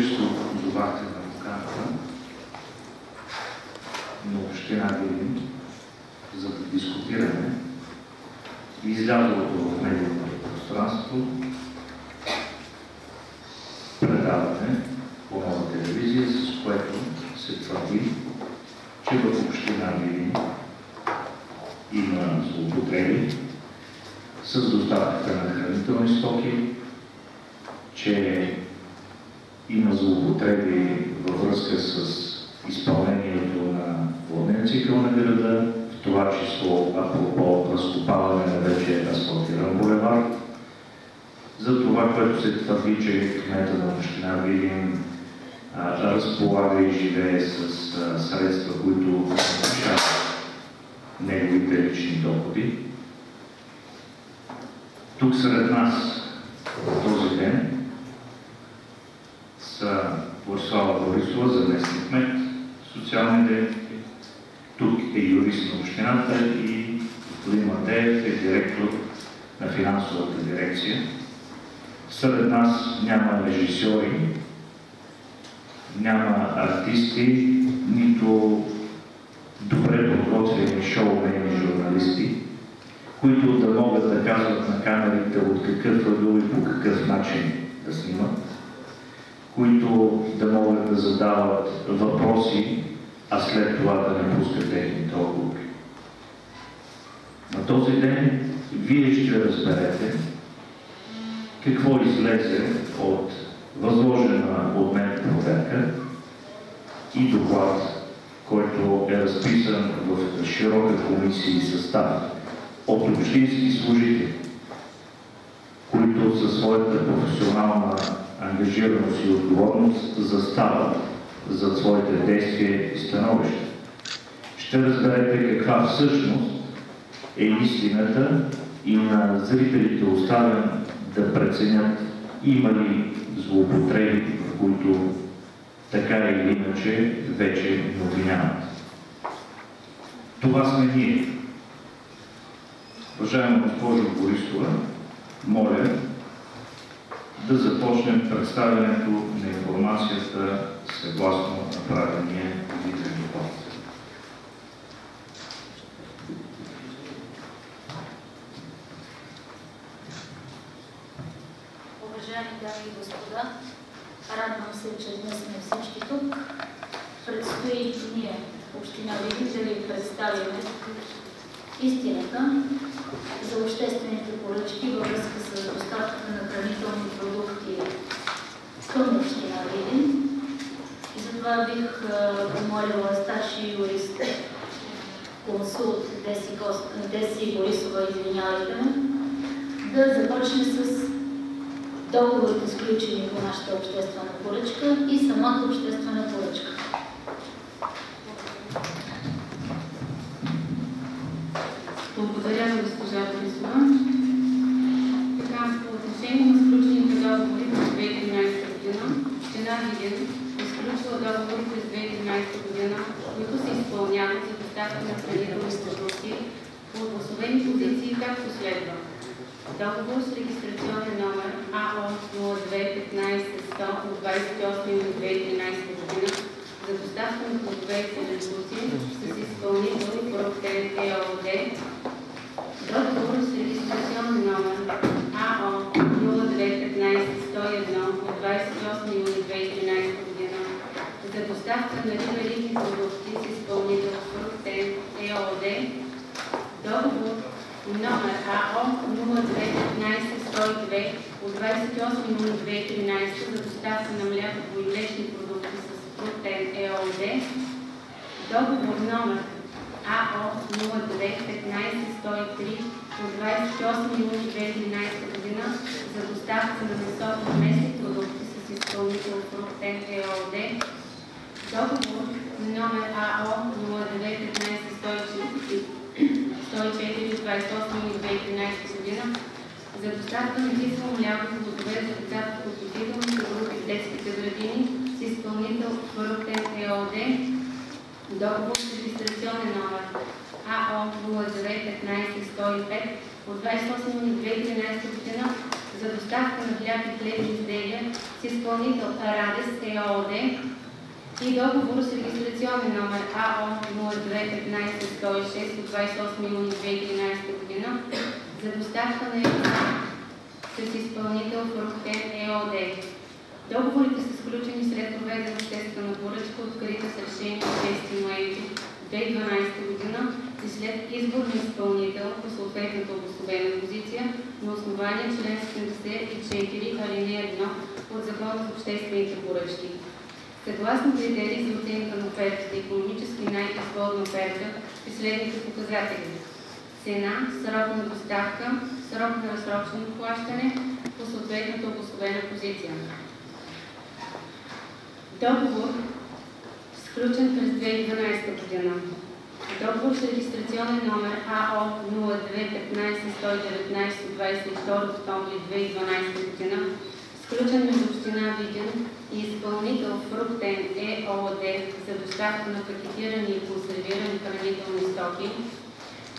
Борисов позовахте на поканата на община Видин за да дискутиране излязлото в медийното пространство предаване по Нова телевизия, с което се твърди, че в община Видин има злоупотреби с доставката на хранителни стоки, че има злоупотреби във връзка с изпълнението на водния цикъл на града, в това число апропо разкопаване на вече асфалтиран булевар. За това, което се твърди, че кмета на община Видин разполага и живее с средства, които нарушават неговите лични доходи. Тук сред нас в този ден са Борислава Борисова, заместник-кмет, социални дейности. Тук е юрист на общината и господин Матеев е директор на финансовата дирекция. Сред нас няма режисьори, няма артисти, нито добре подготвени шоумени журналисти, които да могат да казват на камерите от какъв ъгъл и по какъв начин да снимат, които да могат да задават въпроси, а след това да не пускат техните отговори. На този ден вие ще разберете какво излезе от възложена от мен проверка и доклад, който е разписан в широка комисия и състав от общински служители, които със своята професионална ангажираност и отговорност застават за своите действия и становища. Ще разберете каква всъщност е истината и на зрителите оставям да преценят има ли злоупотреби, в които така или иначе вече не обвиняват. Това сме ние. Уважаема госпожо Борисова, моля да започнем представянето на информацията съгласно направения виден доклад. Уважаеми дами и господа, радвам се, че днес сме всички тук. Предстои ние, община Видин, да ви представим истината за обществените поръчки във връзка с доставката на хранителни продукти към община Видин. И затова бих помолила старши юрист, консулт Деси Борисова, извинявайте ме, да започне с договорите, сключени по нашата обществена поръчка и самата обществена поръчка. Благодаря на госпожа Борисова. Така, по отношение на сключените договори през 2013 година, община Видин е сключила договори през 2013 година, които се изпълняват за доставка на хранителни продукти по обособени позиции, както следва. Договор с регистрационен номер АО 0215-100 от 28 юни 2013 година за доставка на плодове и зеленчуци с изпълнител Проктен ЕООД. Договор с регистрационен номер АО 0215-101 от 28 юни 2013 година за доставка на рибарични продукти с изпълнител Проктен ЕООД. Договор номер АО 0215-102 от 28 юни 2013 за доставка на мляко и млечни продукти с Проктен ЕООД. Договор номер АО 0215-103 от 28 юни 2013 година за доставка на месо и местни продукти с изпълнител Проктен ЕООД. Договор номер АО 0215-104 от 28 юни 2013 година за доставка на кисело мляко и плодове за децата по подготвителните групи в детските градини с изпълнител Проктен ЕООД. Договор с регистрационен номер АО 0215-105 от 28 юни 2013 година за доставка доставка на хляб и хлебни изделия с изпълнител Радес ЕООД и договор с регистрационен номер АО 0215-106 от 28 юни 2013 г. за доставка на с изпълнител Фруктен ЕООД. Договорите са сключени след проведена обществена поръчка, открита с решение от 6 ноември 2012 г. и след избор на изпълнител по съответната обособена позиция на основание член 74, алинея 1 от Закона за обществените поръчки. Съгласно критерии за оценка на офертите, икономически най-изгодна оферта при следните показатели: цена, срок на доставка, срок на разсрочено плащане по съответната обособена позиция. Договор, сключен през 2012 г. Договор с регистрационен номер АО 0215-119 от 22 октомври 2012 г. сключен между община Видин и изпълнител Фруктен ЕООД за доставка на пакетирани и консервирани хранителни стоки,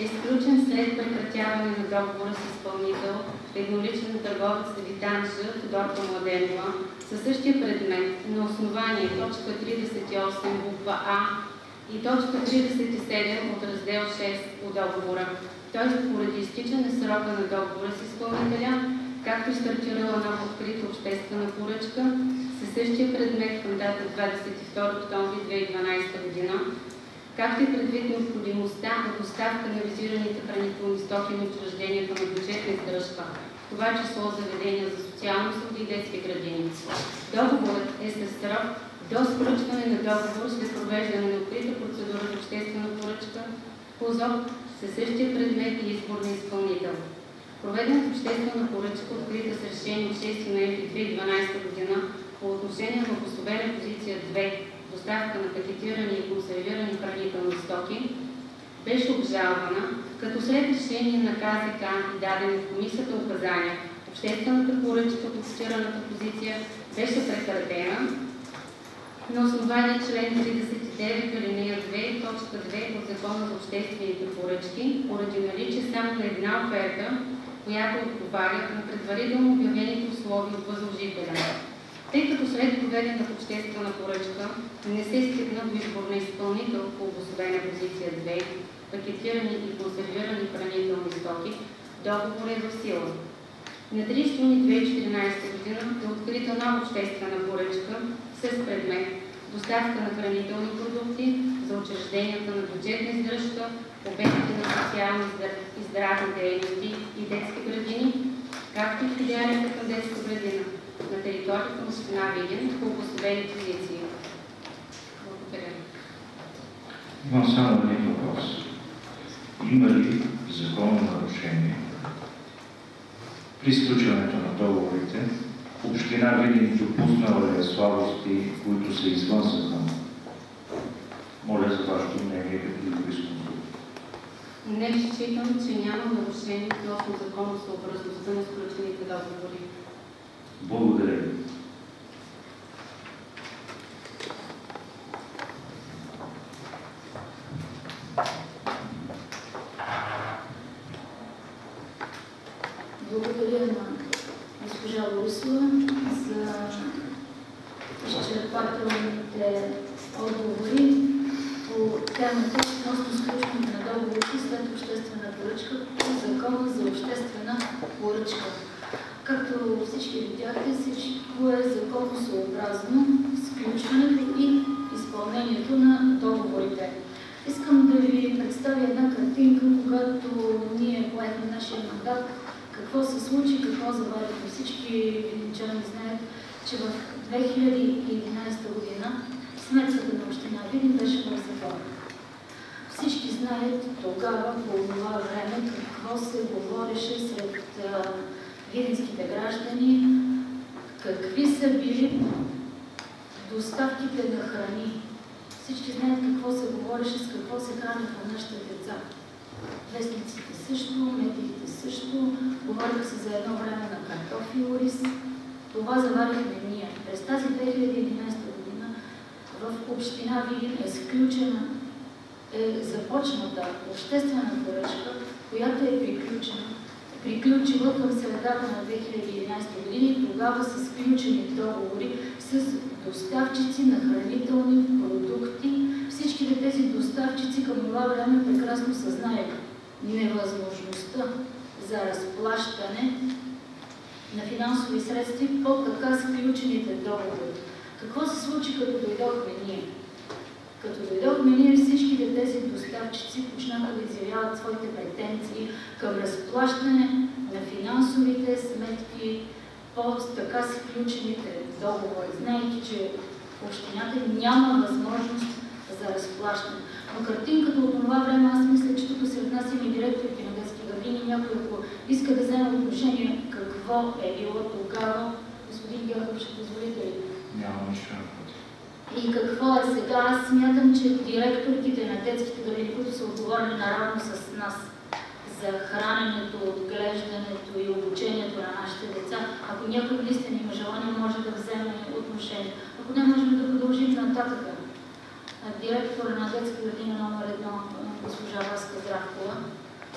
е сключен след прекратяване на договора с изпълнител едноличен търговец Витан Ж. Тодорка Младенова със същия предмет на основание точка 38 буква А и точка 37 от раздел 6 от договора, т.е. поради изтичане срока на договора с изпълнителя, както и стартирала нова открита обществена поръчка със същия предмет към дата 22 октомври 2012 г., както и предвид необходимостта на доставка на визираните хранителни стоки на учрежденията на бюджетна издръжка, в това число заведения за социални услуги и детски градини. Договорът е със срок до сключване на договор след провеждане на открита процедура за обществена поръчка по ЗОП със същия предмет и избор на изпълнител. Проведената обществена поръчка, открита с решение от 6 ноември 2012 г. по отношение на обособена позиция 2, доставка на пакетирани и консервирани хранителни стоки, беше обжалвана, като след решение на КЗК и дадени в комисията указания, обществената поръчка по цитираната позиция беше прекратена на основание член 39, алинея 2, точка 2 от Закона за обществените поръчки, поради наличие само на една оферта, която отговаря на предварително обявените условия от възложителя. Тъй като след проведената обществена поръчка не се стигна до избор на изпълнител по обособена позиция 2, пакетирани и консервирани хранителни стоки, договор е в сила. На 30 юни 2014 г. е открита нова обществена поръчка с предмет доставка на хранителни продукти за учрежденията на бюджетна издръжка, обектите на социални и здравни дейности и детски градини, както и филиалите към детска градина на територията на община Видин по обособени позиции. Благодаря. Имам само един въпрос. Има ли законно нарушение при сключването на договорите? Община Видин допуснала ли слабости, които са извън закона? Моля за вашето мнение като юрисконсулт. Не считам, че няма нарушение относно законосъобразността на сключените договори. Благодаря ви. Благодаря на госпожа Борисова за изчерпателните отговори по темата относно сключването на договорите след обществена поръчка по Закона за обществена поръчка. Както всички видяхте, всичко е законосъобразно сключването и изпълнението на договорите. Искам да ви представя една картинка, когато ние поехме нашия мандат, какво се случи, какво заварихме. Всички видинчани знаят, че в 2011 година сметката на община Видин беше в закон. Всички знаят тогава, по това време, какво се говореше сред видинските граждани, какви са били доставките на храни. Всички знаят какво се говореше, с какво се храниха нашите деца. Вестниците също, медиите също. Говориха се за едно време на картофи и ориз. Това заварихме ние. През тази 2011 година в община Видин е започната обществена поръчка, която е приключена приключила към средата на 2011 година и тогава са сключени договори с доставчици на хранителни продукти. Всичките тези доставчици към това време прекрасно съзнаят невъзможността за разплащане на финансови средства по така сключените договори. Какво се случи, като дойдохме ние? Като дойдохме ние, всичките тези доставчици почнаха да изявяват своите претенции към разплащане на финансовите сметки по така сключените договори, знаейки, че общината няма възможност за разплащане. Но картинката от това време, аз мисля, че тук сред нас има директорите на детски градини, някой, ако иска да вземе отношение какво е било тогава, господин Георгиев, ще позволите ли? Няма нищо. И какво е сега? Аз смятам, че директорите на детските градини, които са отговорни наравно с нас за храненето, отглеждането и обучението на нашите деца, ако някой наистина има желание, може да вземе отношение. Ако не, можем да продължим нататък. Директора на детска градина номер 1, госпожа Васка Здравкова.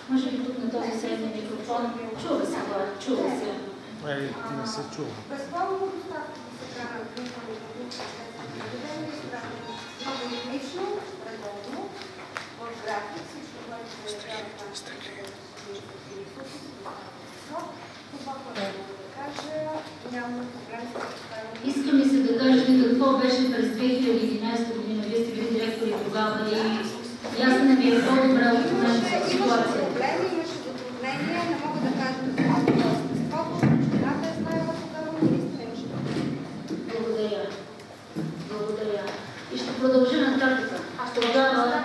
Може ли тук на този средния микрофон? Чува се, чува се. Не се чува. Безплатно доставките се хранят хранителни продукти лично, редовно, в график, всичко, което се явява в нашите това, което да кажа, няма проблем с поставянето. Иска ми се да кажете какво беше през 2011 година. Вие сте били директори тогава и ясна ми е по-добре от нашата ситуация. Проблеми, имаше затруднения, не мога да кажа какво е естеството. Общината е знаела тогава, министра имаше проблеми. Благодаря. Благодаря. И ще продължа нататък. Тогава...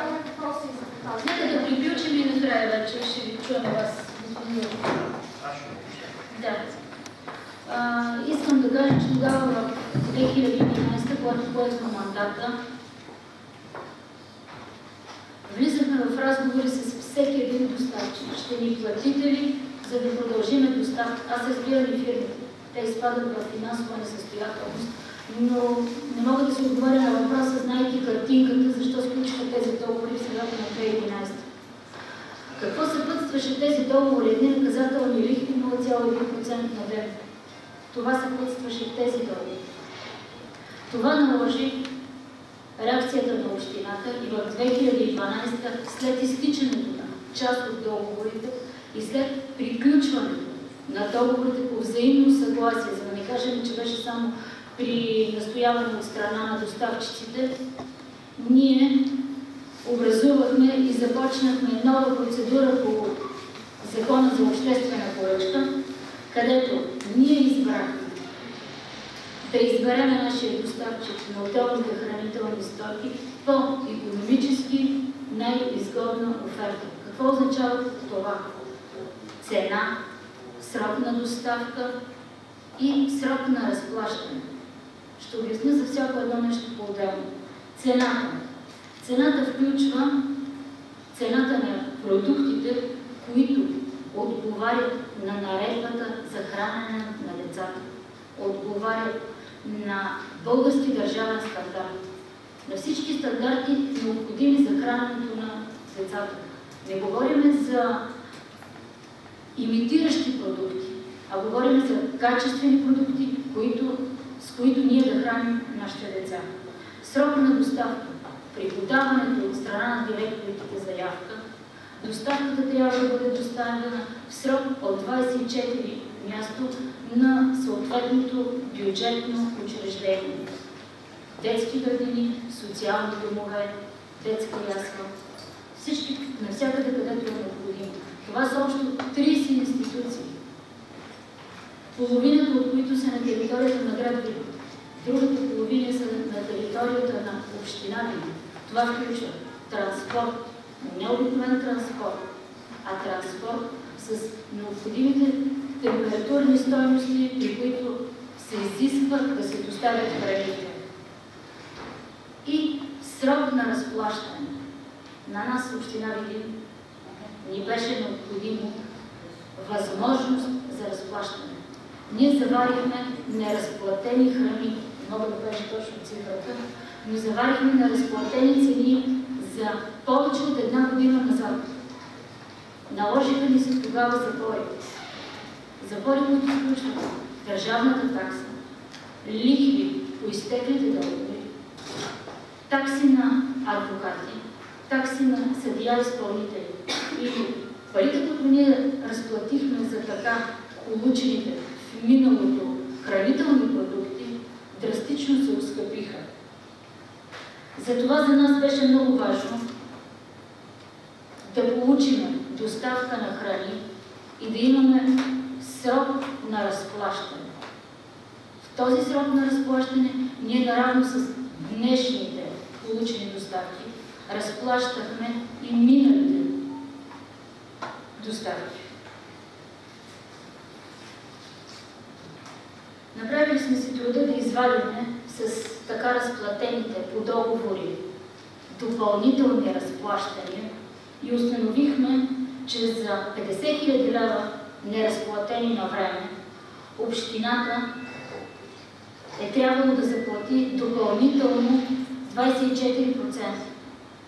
Нека да приключим и накрая вече. Ще ви чуем вас, господин Йоров. Да. Искам да кажа, че тогава в 2011, когато поехме мандата, влизахме в разговори с всеки един доставчик. Ще ни платите ли, за да продължиме доставка? Аз разбирам и фирмите. Те изпадат в финансова несъстоятелност. Но не мога да се отговоря на въпроса, знайки картинката, защо сключиха тези договори в средата на 2011. Какво съпътстваше тези договори? Едни наказателни лихви 0,1% на ден. Това съпътстваше тези договори. Това наложи реакцията на общината и в 2012, след изтичането на част от договорите и след приключването на договорите по взаимно съгласие, за да не кажем, че беше само при настояване от страна на доставчиците, ние образувахме и започнахме нова процедура по Закона за обществена поръчка, където ние избрахме да изберем нашия доставчик на отделните хранителни стоки по икономически най-изгодна оферта. Какво означава това? Цена, срок на доставка и срок на разплащане. Ще обясня за всяко едно нещо по-отделно. Цената. Цената включва цената на продуктите, които отговарят на наредбата за хранене на децата. Отговарят на български държавен стандарт. На всички стандарти, необходими за храненето на децата. Не говорим за имитиращи продукти, а говорим за качествени продукти, с които ние да храним нашите деца. Срок на доставка. При подаването от страна на директорите заявка, доставката трябва да бъде доставена в срок от 24 място на съответното бюджетно учреждение. Детски градини, социални домове, детска ясла, всички, навсякъде, където е необходимо. Това са общо 30 институции, половината от които са на територията на град Видин. Другата половина са на територията на община Видин. Това включва транспорт, не обикновен транспорт, а транспорт с необходимите температурни стойности, при които се изисква да се доставят храните. И срок на разплащане. На нас, община Видин, ни беше необходимо възможност за разплащане. Ние заварихме неразплатени храни, мога да кажа точно цифрата, но заварихме неразплатени цени за повече от една година назад. Наложиха ни се тогава запори. запори, които включват държавната такса, лихви по изтеклите договори, такси на адвокати, такси на съдия-изпълнители и парите, които ние разплатихме за така получените в миналото хранителни продукти, драстично се оскъпиха. Затова за нас беше много важно да получим доставка на храни и да имаме срок на разплащане. В този срок на разплащане ние наравно с днешните получени доставки разплащахме и миналите доставки. Направили сме си труда да извадиме с така разплатените по договори допълнителни разплащания и установихме, че за 50 000 лева неразплатени на време общината е трябвало да заплати допълнително 24%,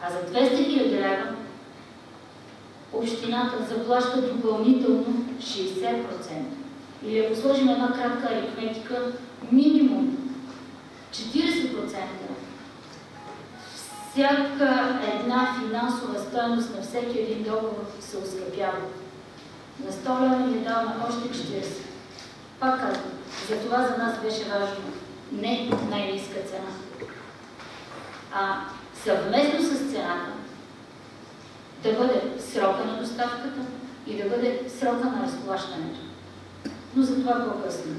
а за 200 000 лева общината заплаща допълнително 60%. Или ако сложим една кратка аритметика, минимум 40%. Всяка една финансова стойност на всеки един договор се оскъпява. На 100 лева ни даваме още 40. Пак казвам, затова за нас беше важно не най-ниска цена, а съвместно с цената да бъде срока на доставката и да бъде срока на разплащането. Но за това по-късно.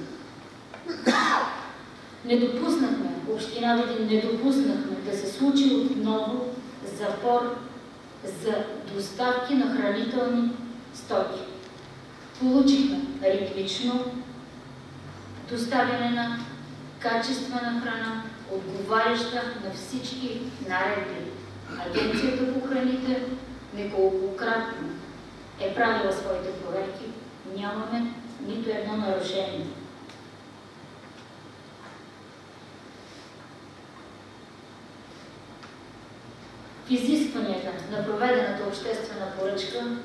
Община Видин не допуснахме да се случи отново запор за доставки на хранителни стоки. Получихме ритмично доставяне на качествена храна, отговаряща на всички наредби. Агенцията по храните неколкократно е правила своите проверки. Нямаме нито едно нарушение. В изискванията на проведената обществена поръчка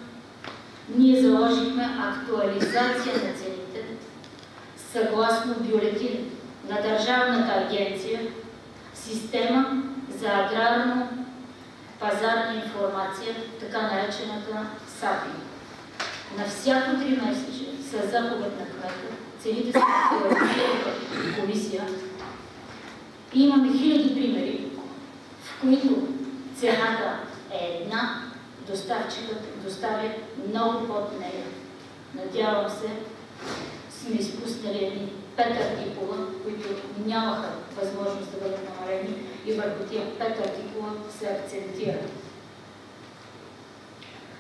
ние заложихме актуализация на цените съгласно бюлетин на Държавната агенция Система за аграрно-пазарна информация, така наречената САПИ. На всяко 3 месече със заповед на кмета цените се актуализират в комисия и имаме хиляди примери, в които цената е една, доставчикът доставя много под нея. Надявам се, сме изпуснали едни 5 артикула, които нямаха възможност да бъдат намалени и върху тия 5 артикула се акцентира.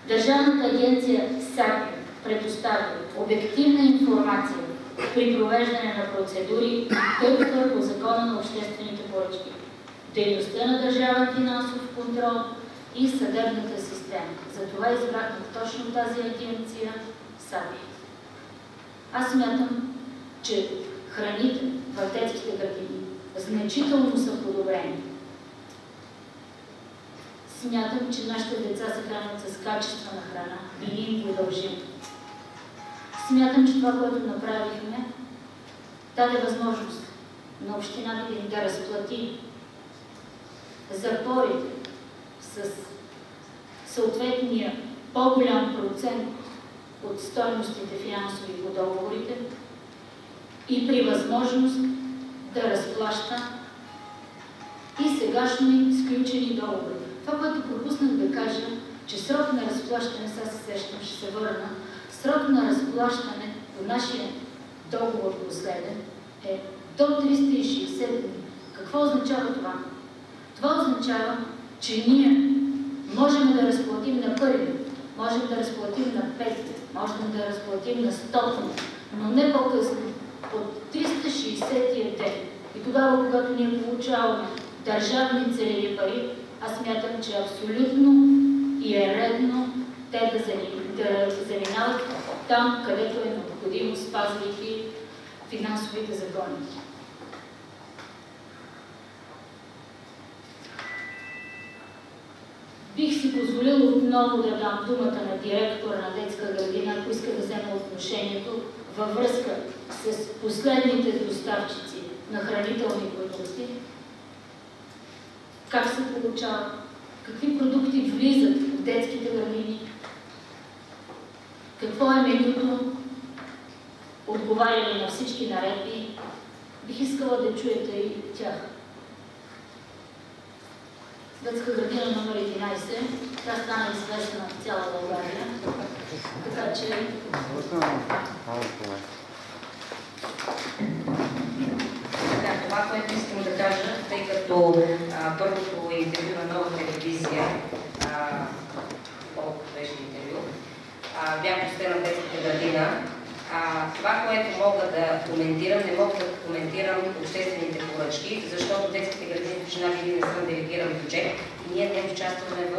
Държавната агенция САПИ предоставя обективна информация при провеждане на процедури, които по закона на обществените поръчки, дейността на държавен финансов контрол и съдебната система. Затова избрахме точно тази агенция САПИ. Аз смятам, че храните в детските градини значително са подобрени. Смятам, че нашите деца се хранят с качествена храна и ние им го дължим. Смятам, че това, което направихме, даде възможност на община Видин да разплати запорите с съответния по-голям процент от стойностите финансови по договорите и при възможност да разплаща и сегашно изключени договори. Това, което пропуснах да кажа, че срок на разплащане, сега се сещам, ще се върна, срок на разплащане по нашия договор последен е до 360 дни. Какво означава това? Това означава, че ние можем да разплатим на първи, можем да разплатим на 5, можем да разплатим на 100, но не по-късно от 360 ден. И тогава, когато ние получаваме държавни целеви пари, аз смятам, че е абсолютно и е редно те да заминават там, където е необходимо, спазвайки финансовите закони. Бих си позволила отново да дам думата на директора на детска градина, ако иска да вземе отношението във връзка с последните доставчици на хранителни продукти, как се получава, какви продукти влизат в детските градини, какво е менюто, отговаря ли на всички наредби. Бих искала да чуете и тях. Детска градина номер 11, тя стана известна в цяла България, така че... Това, което искам да кажа, тъй като първото интервю на Нова телевизия, колко беше интервю, бях посетена в детската градина. Това, което мога да коментирам, не мога да коментирам обществените поръчки, защото детските градини в община Видин не са делегиран бюджет и ние не участваме в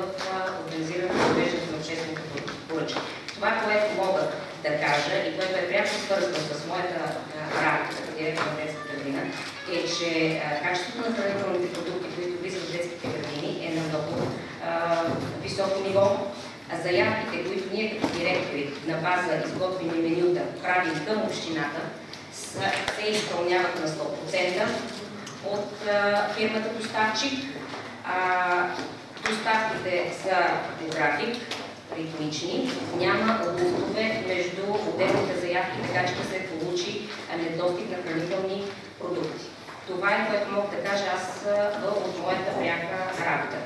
организирането на провеждането на обществените поръчки. Това, което мога да кажа и което е пряко свързано с моята работа като директор на детската градина, е, че качеството на хранителните продукти, които влизат в детските градини, е на много високо ниво. Заявките, които ние като директори на база изготвени менюта правим към общината, се изпълняват на 100% от фирмата доставчик. Доставките са по график, ритмични, няма луфтове между отделните заявки, така че да се получи недостиг на хранителни продукти. Това е, което мога да кажа аз от моята пряка работа.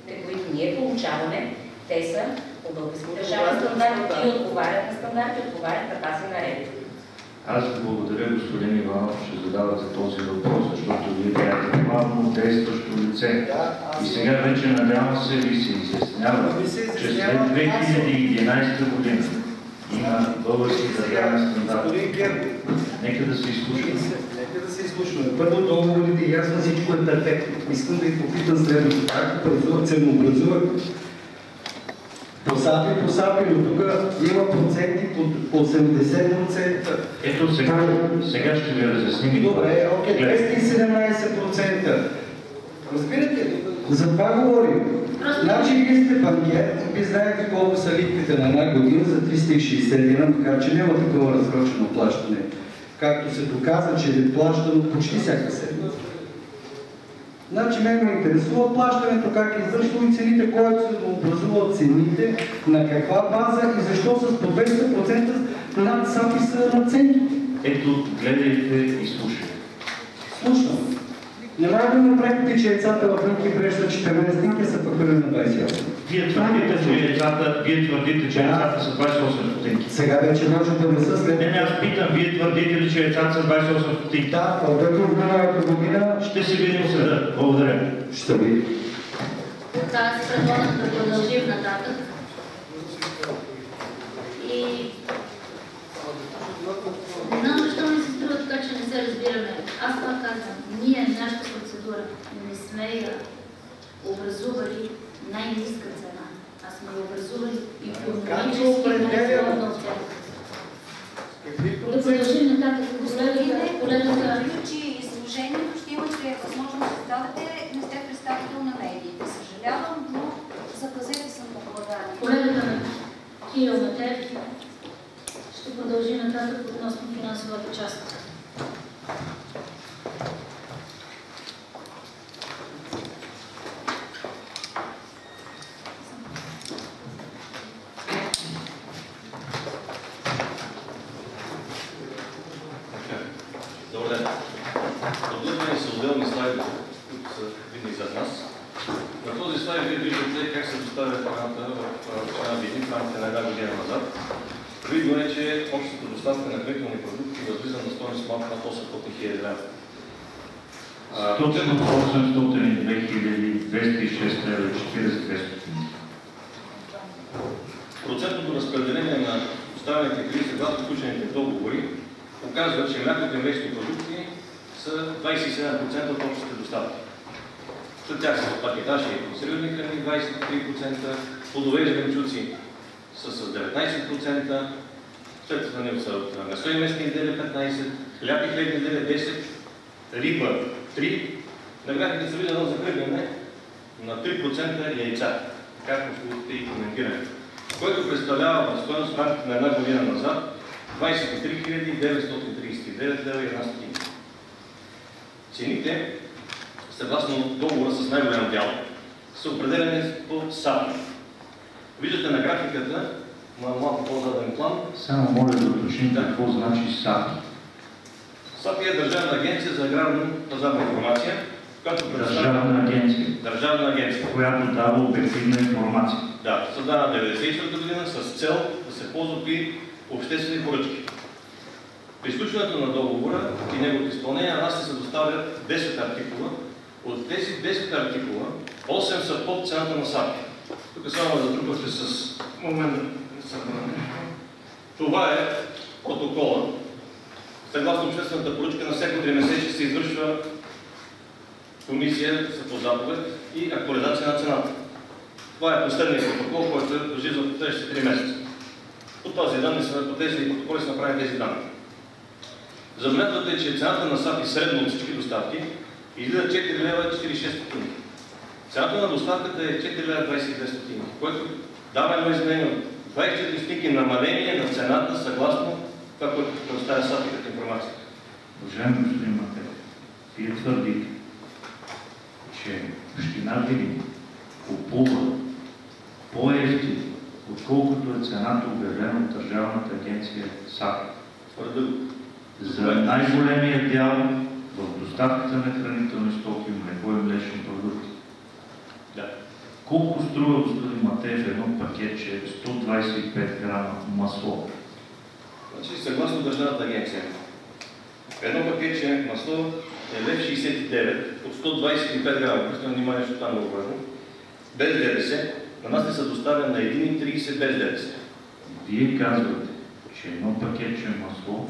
Те, които ние получаваме, те са по български държавни стандарти и отговарят на стандарти, отговарят на тази наредба. Аз ви благодаря, господин Иванов, че задавате този въпрос, защото вие бяхте главно действащо лице. И сега вече, надявам се, ви се изяснява, че след 2011 година има български държавен стандарт. Нека да се изслушаме. Нека да се изслушаме. Първо, договорите ясно всичко е перфектно. Искам да ви попитам следното. Както ценообразувах по САПИ, но тук има проценти по 80%. Ето сега ще ви разясним. Добре, окей, 217%. Разбирате ли? За това говорим. Значи вие сте банкер, вие знаете колко са лихвите на една година за 360 дена, макар че няма такова разсрочено плащане. Както се доказа, че е плащано почти всяка седмица. Значи мен ме интересува плащането, как е извършило и цените, който се образуват цените, на каква база и защо с по 200% над САПИ са надценките. Ето, гледайте и слушайте. Слушам. Не мога да направите, че яйцата в рънки бреща 14 дни са фактурирани на 28. Вие твърдите, че яйцата са 28 стотинки. Сега вече може да не са след... Не, аз питам, вие твърдите ли, че яйцата са 28 стотинки? Да, това година... Ще се видим в съда. Благодаря. Ще ви. Аз предлагам да продължим нататък. И не знам защо ми се струва така, че не се разбираме. Аз това казвам. Ние, нашата процедура, не сме я образували най-ниска цена. Аз сме я образували икономически най-изгодна оценка. Да продължим нататък. Колегата приключи изложението, ще имате възможност да дадете, не сте представител на медиите. Съжалявам, но за газета съм благодарна. Колегата на Кирил Матеев ще продължи нататък относно финансовата част. Добър ден. Подготвени са отделни слайдове, които са видни зад нас. На този слайд вие виждате как се доставя храната в община Видин в рамките на една година назад. Видно е, че общата доставка на хранителни продукти възлиза на стойност малко над 800 000 лв. Точно 802 206 лв. 42. Процентното разпределение на доставените храни съгласно включените договори показва, че млякото и млечни продукти са 27% от общите доставки. След тях са пакетажи и консервирани храни 23%, плодове и зеленчуци са с 19%, след това са от месо и местни изделия 15%, хляб и хлебни изделия 10%, риба 3%, на графиката се вижда едно закръгляне на 3% яйца, както слушате и коментиране, което представлява в стойност в рамките на една година назад 23 939 лева и 1 стотинка. Цените, съгласно договора с най-голям дял, са определени по САПИ. Виждате на графиката, на малко по-заден план. Само моля да уточним какво значи САПИ. САПИ е Държавна агенция за аграрна пазарна информация, която Държавна агенция, която дава обективна информация. Да, създадена 1994 година с цел да се ползва при обществени поръчки. При изключването на договора и неговото изпълнение на нас се доставят 10 артикула. От тези 10 артикула, 8 са под цената на САПИ. Тук само да затрупахте с момент. Това е протокола. Съгласно обществената поръчка, на всяко 3 месеца се извършва комисия по заповед и актуализация на цената. Това е последният протокол, който е дължи за следващите 3 месеца. По тези протоколи са направени тези данни. Забележете, че цената на САПИ средно от всички доставки излиза 4 лева 46 стотинки. Цената на доставката е 4 лева 22 стотинки, което дава едно изменение от 24 стотинки намаление на цената съгласно това, което предоставя САПИ като информация. Уважаеми господин Матев, вие твърдите, че община Видин купува по-евтино, отколкото е цената обявена от Държавната агенция САПИ. За най-големия дял в доставката на хранителни стоки, млеко и млечни продукти. Да. Колко струва, господин Матеев, едно пакетче 125 грама масло? Значи, съгласно Държавната агенция, едно пакетче масло е 1,69 от 125 грама. Просто на внимание, защото там е говорено. Без ДДС, на нас не се доставя на 1,30 без ДДС. Вие казвате, че едно пакетче масло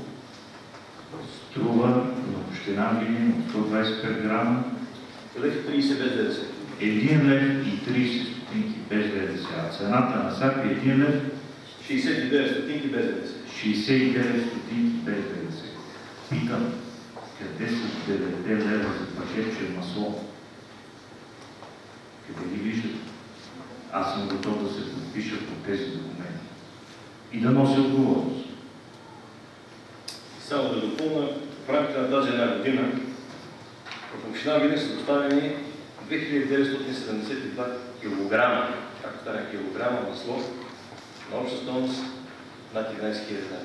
струва в община Видин от 125 грама 1,30 без ДДС. 1 лев и 30 стотинки без ДДС. А цената на САПИ е 1 лев 69 стотинки без ДДС. 69 стотинки без ДДС. Питам, къде са 9 лева за пакетче масло? Къде ги виждате? Аз съм готов да се подпиша по тези документи и да нося отговорност. Само да допълня, в рамките на тази една година в община Видин са доставени 2972 кг, както стане килограма масло на обща стойност над 11 000 лева.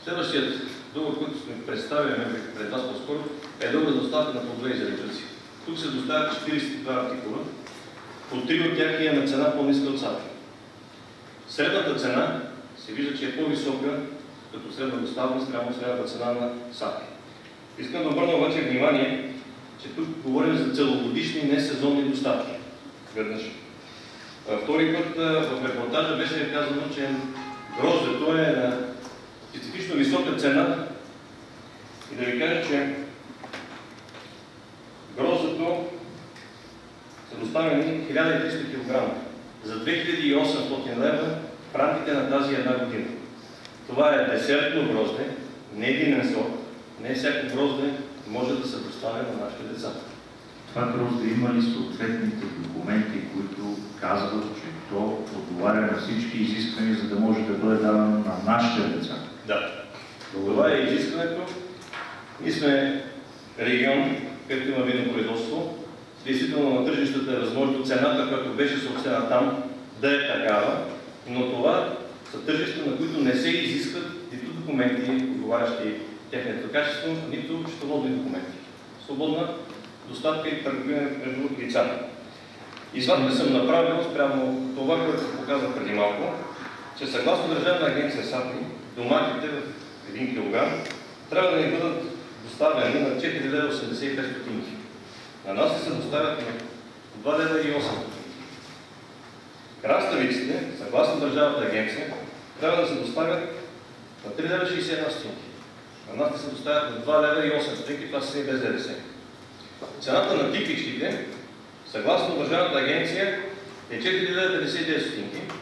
Следващият договор, който сме представили пред вас по-скоро, е договор за доставка на плодове и зеленчуци. Тук се доставят 42 артикула, по 3 от тях имаме цена по-ниска от САПИ. Средната цена се вижда, че е по-висока като средна доставка спрямо средната цена на САПИ. Искам да обърна обаче внимание, че тук говорим за целогодишни несезонни доставки. Веднъж. Втори път в репортажа беше казано, че гроздето е на специфично висока цена и да ви кажа, че гроздето са доставени 1300 кг за 2800 лева в рамките на тази една година. Това е десертно грозде, не единен сорт, не всяко грозде може да се доставя на нашите деца. Това грозде има ли съответните документи, които казват, че то отговаря на всички изисквания, за да може да бъде дадено на нашите деца? Да. Това е изискването. Ние сме регион, където има винопроизводство. Действително на тържищата е възможно цената, която беше съобщена там, да е такава, но това са тържища, на които не се изискват нито документи, отговарящи техното качество, нито счетоводни документи. Свободна доставка и търговия между лицата. Извадка съм направил спрямо това, което показах преди малко, че съгласно Държавна агенция САПИ, доматите в 1 кг трябва да ни бъдат доставени на 4,85 лева. На нас се доставят на 2,08 лева. Краставиците, съгласно Държавната агенция, трябва да се доставят на 3,61 лева. На нас се доставят на 2,08 лева, това са и без ДДС. Цената на тиквичките, съгласно Държавната агенция, е 4,59 лева.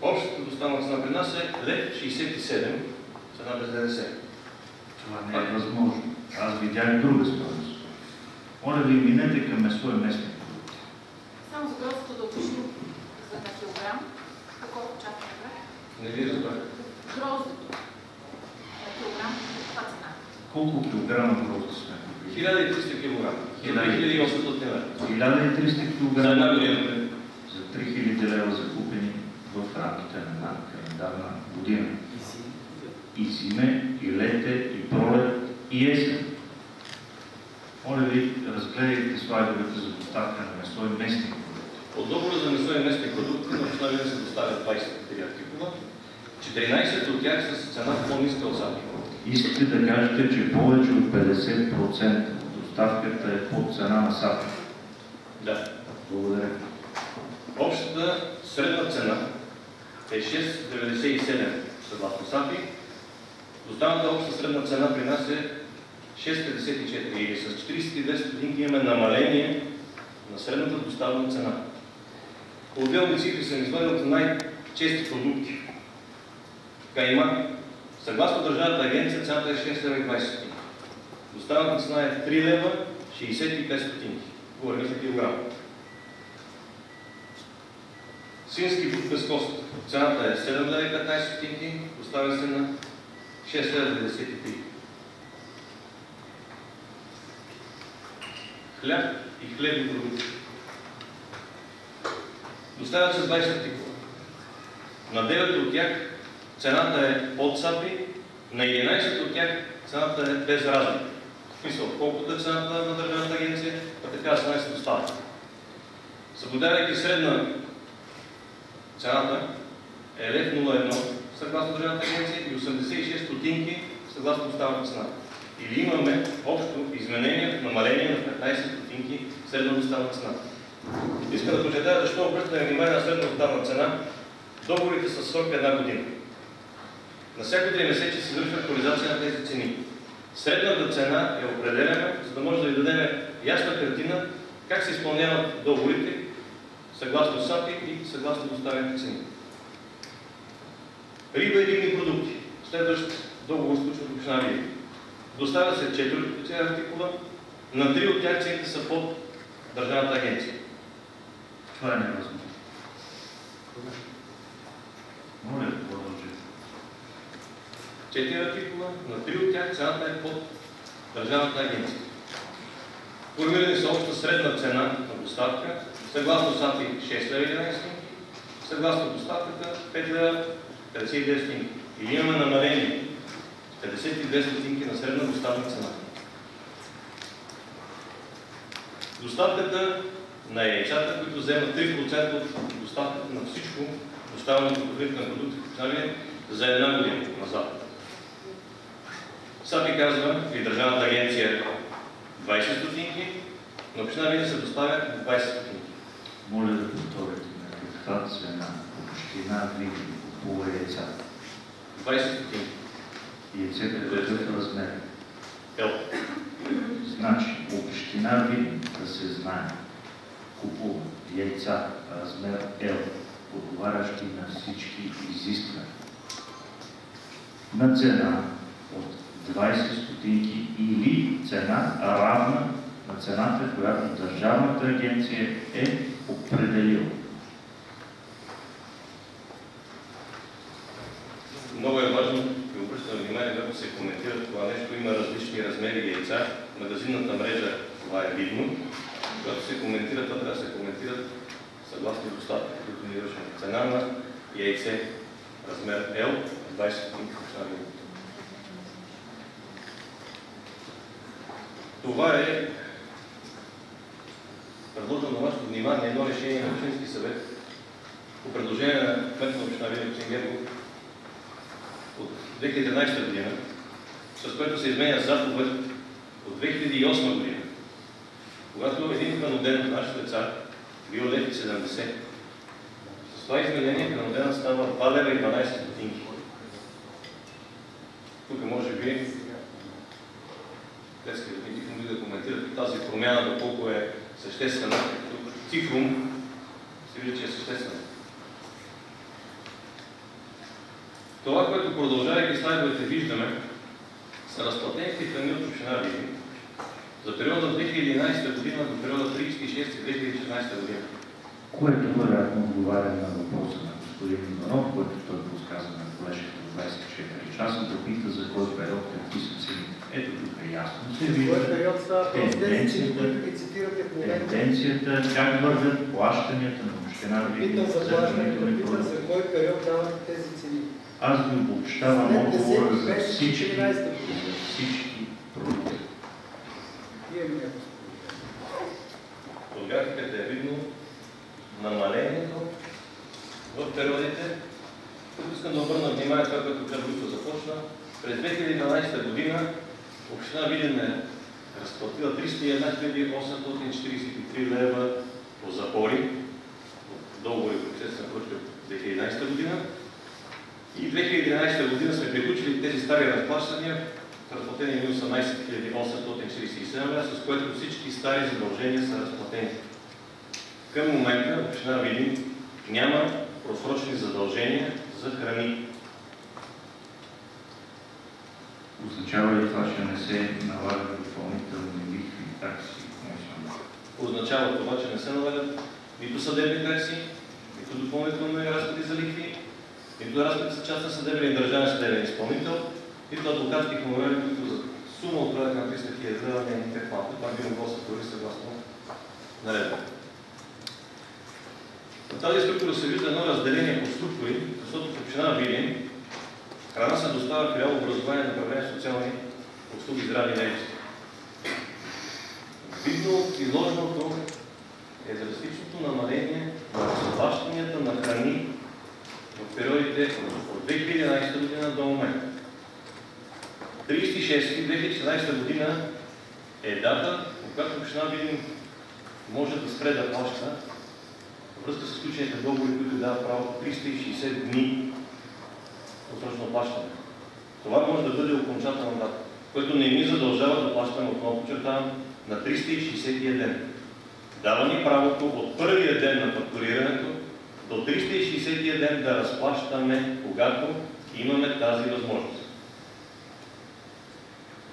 Общата доставна цена при нас е 1,67 лева, цена без ДДС. Това не е възможно. Аз видях друга стойност. Моля ви, минете към месо и местни продукти. Само за гроздето да уточним за на Не ви разбрах. Гроздето. На килограм, каква цена? Колко килограма грозда сме купили? 1300 кг. 3800 лева. 1300 кг За една година. За 3000 лева закупени в рамките на една календарна година. И зиме, и лете, и пролет, и есен. Моля ви, разгледайте слайдовете за доставка на месо и местни продукти. От договора за месо и местни продукти на община Видин се доставят 24 артикула. 14 от тях са с цена по-ниска от САПИ. Искате да кажете, че повече от 50% от доставката е под цена на САПИ? Да. Благодаря. Общата средна цена е 6,97 съгласно САПИ. Доставната обща средна цена при нас е 6,54 или с 42 стотинки имаме намаление на средната доставна цена. Отделни цифри са извадени от най-чести продукти. Кайма. Съгласно Държавната агенция цената е 6,20 лв. Доставната цена е 3 лева 65 стотинки. Говорим за килограм. Свински бук без кост. Цената е 7 лева 15 стотинки. Доставя се на 6 лева 93. Хляб и хлебни продукти. Доставят се с 20 артикула. На 9 от тях цената е под САПИ, на 11 от тях цената е без разлика. В смисъл, колкото е цената на Държавната агенция, а така цена се доставя. Съблюдавайки средна цената е 1,01 съгласно Държавната агенция и 86 стотинки съгласно доставната цена. Или имаме общо изменение, намаление на 15 стотинки средна доставна цена. Искам да подчертая защо обръщаме внимание на средна доставна цена. Договорите са срок една година. На всяко 3 месеца се извършва актуализация на тези цени. Средната цена е определена, за да може да ви дадем ясна картина как се изпълняват договорите съгласно САПИ и съгласно доставените цени. Риба и рибни продукти. Следващ договор случва в община Видин. Доставя се 4 артикула, на 3 от тях цените са под Държавната агенция. Това е невъзможно. Моля да продължи. 4 артикула, на 3 от тях цената е под Държавната агенция. Формирани са обща средна цена на доставка, съгласно САПИ 6,11 лв., съгласно доставката 5,59 лв. Или имаме намаление 52 стотинки на средна доставна цена. Доставката на яйцата, които вземат 3% от доставката на всичко, доставането на продукти за една година назад. САПИ казва и Държавната агенция 20 стотинки, на община Видин се доставя 20 стотинки. Моля да повторите на каква цена община Видин купува яйцата. 20 стотинки. Яйцето е какъв размер? Ел. Значи, община Видин, да се знае, купува яйца размер L, отговарящи на всички изисквания, на цена от 20 стотинки или цена равна на цената, която Държавната агенция е определила. Много е важно да обръщаме внимание, когато се коментира това нещо. Има различни размери яйца. Магазинната мрежа, това е видно. Когато се коментира, това трябва да се коментират съгласно доставките, които ни вършим. Цена на яйце размер L 20 стотинки. Това е предложено на вашето внимание едно решение на Общински съвет по предложение на кмета на община Видин господин Гергов от 2013 година, с което се изменя заповед от 2008 година, когато един храноден от нашите деца бил лев 70. С това изменение храноденът става 2 лева и 12 стотинки. Тук може би днес бихме да коментират тази промяна, доколко е съществена. Тук цифрум се вижда, че е съществена. Това, което продължавайки слайдовете виждаме, са разплатените храни от община Видин за периода 2011 година до периода 36-2016 година. Което вероятно отговаря на въпроса на господин Иванов, който той го сказа се вижда тенденцията, как вървят плащанията на община Видин. За кой период давате тези цени? Аз ви обобщавам отговора за всички продукти. От графиката е видно намалението в периодите. Искам да обърна внимание това, което Борисов започна. През 2012 година община Видин е разплатила 301 843 лева по запори, договори в процеса на поръчка 2011 година. И 2011 година сме приключили тези стари разплащания, разплатени 18 847 лева, с което всички стари задължения са разплатени. Към момента община Видин няма просрочени задължения за храни. Означава ли това, че не се налагат допълнителни лихви, такси? Означава това, че не се налагат нито съдебни такси, нито допълнителни разходи за лихви, нито разходи за частен съдебен и държавен съдебен изпълнител, нито адвокатски хонорари, които за сума от порядъка на 300 000 лева не е малко. Това би могло да се провери съгласно наредба. В тази структура се вижда едно разделение по структури, защото в община Видин храна се доставя в филиал образование на направление социални услуги и здравни дейности. Видно от изложеното е драстичното намаление на разплащанията на храни в периодите от 2011 година до момента. 36-2014 година е дата, в която община Видин може да спре да плаща във връзка с сключените договори, които дават право 360 дни просрочно плащане. Това може да бъде окончателна дата, което не ни задължава да плащаме, отново подчертавам, на 361 ден. Дава ни правото от първия ден на фактурирането до 361 ден да разплащаме, когато имаме тази възможност.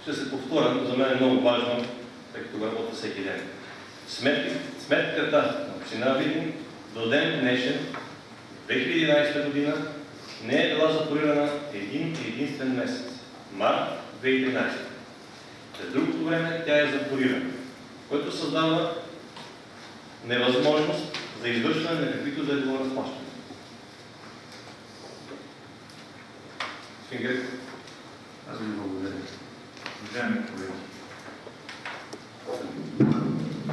Ще се повторя, но за мен е много важно, тъй като работя всеки ден. Сметката на община Видин до ден днешен, 2011 година, не е била запорирана един единствен месец. Март 2013. През другото време тя е запорирана, което създава невъзможност за извършване на каквито да е било разплащане. Аз ви благодаря. Уважаеми колеги,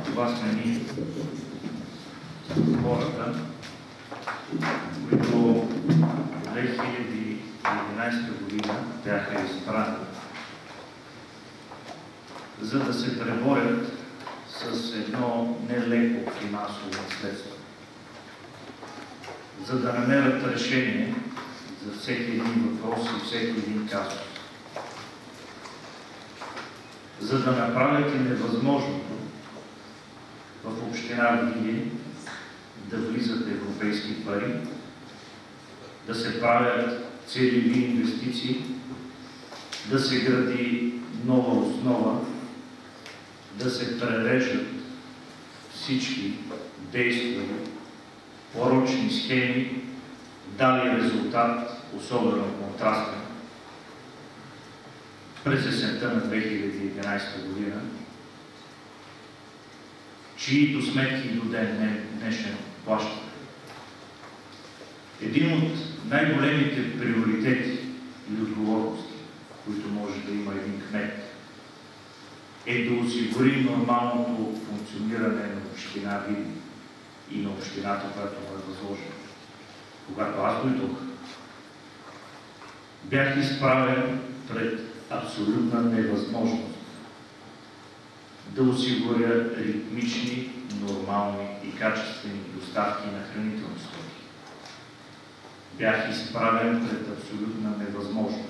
това сме ние, хората, които 2011 година бяха избрани, за да се преборят с едно нелеко финансово наследство, за да намерят решение за всеки един въпрос и всеки един казус, за да направят и невъзможното в община Видин да влизат европейски пари, да се правят целеви инвестиции, да се гради нова основа, да се прережат всички действия, порочни схеми, дали резултат, особено контрастен, през есента на 2011 година, чието сметки до ден днешен плащат. Един от най-големите приоритети и отговорности, които може да има един кмет, е да осигури нормалното функциониране на община Видин и на общината, която му е възложена. Когато аз дойдох, бях изправен пред абсолютна невъзможност да осигуря ритмични, нормални и качествени доставки на хранителни стоки. Бях изправен пред абсолютна невъзможност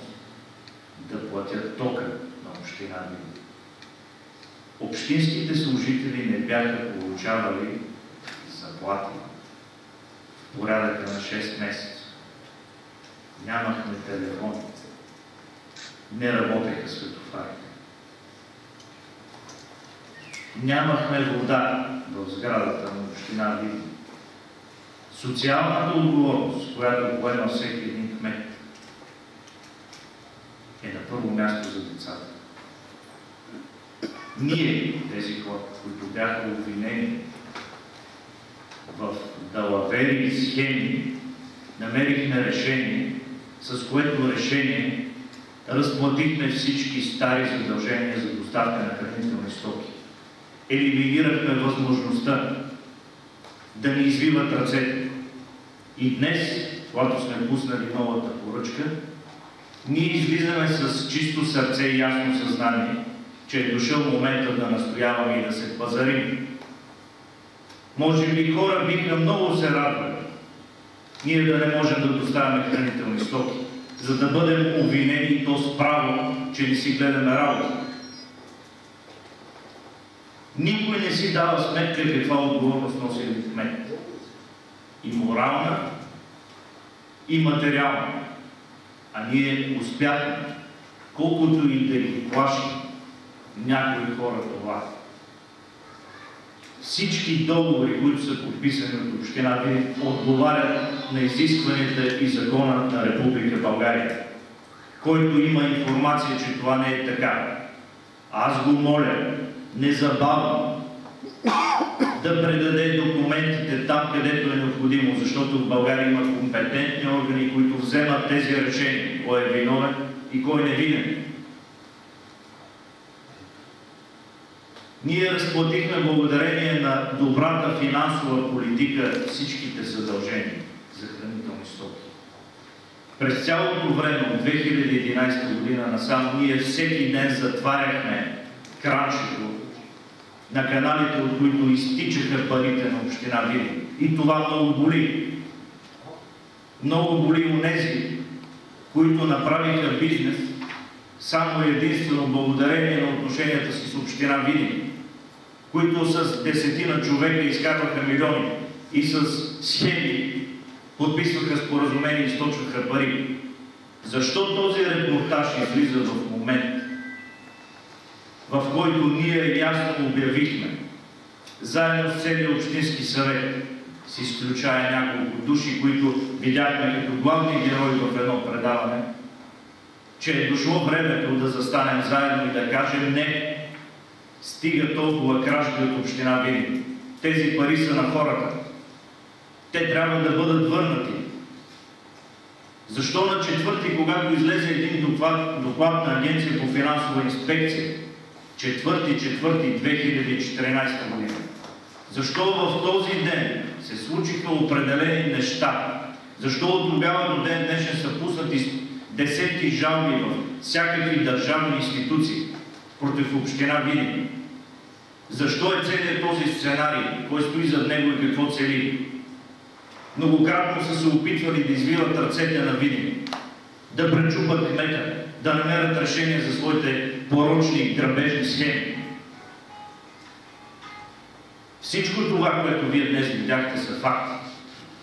да платя тока на община Видин. Общинските служители не бяха получавали заплати в порядъка на 6 месеца. Нямахме телефон. Не работеха светофарите. Нямахме вода в сградата на община Видин. Социалната отговорност, която поема всеки един кмет, е на първо място за децата. Ние, тези хора, които бяха обвинени в далавери и схеми, намерихме решение, с което решение разплатихме всички стари задължения за доставка на хранителни стоки. Елиминирахме възможността да ни извиват ръцете. И днес, когато сме пуснали новата поръчка, ние излизаме с чисто сърце и ясно съзнание, че е дошъл момента да настояваме и да се пазарим. Може би хора биха много се радвали ние да не можем да доставяме хранителни стоки, за да бъдем обвинени и то с право, че не си гледаме работа. Никой не си дава сметка каква отговорност носи кмет. И морална, и материална. А ние успяхме, колкото и да ги плаши някои хора това. Всички договори, които са подписани от община Видин, отговарят на изискванията и закона на Република България, който има информация, че това не е така. Аз го моля незабавно да предаде документите там, където е необходимо, защото в България има компетентни органи, които вземат тези решения, кой е виновен и кой не е винен. Ние разплатихме благодарение на добрата финансова политика всичките задължения за хранителни стоки. През цялото време от 2011 година насам ние всеки ден затваряхме кранчето на каналите, от които изтичаха парите на община Видин. И това много боли. Много боли онези, които направиха бизнес само единствено благодарение на отношенията си с община Видин, които с десетина човека изкарваха милиони и с схеми подписваха споразумения и източваха пари. Защо този репортаж излиза в момент, в който ние ясно обявихме, заедно с целия общински съвет, с изключая няколко души, които видяхме като главни герои в едно предаване, че е дошло времето да застанем заедно и да кажем не, стига толкова кражби от община Видин. Тези пари са на хората. Те трябва да бъдат върнати. Защо на 4-ти, когато излезе един доклад на Агенция по финансова инспекция, 4.4.2014 година, защо в този ден се случиха определени неща? Защо от тогава до ден днешен са пуснати десетки жалби в всякакви държавни институции против община Видин? Защо е целият този сценарий? Кой стои зад него и какво цели? Многократно са се опитвали да извиват ръцете на Видин, да пречупат кмета, да намерят решение за своите порочни и грабежни схеми. Всичко това, което вие днес видяхте, са факти,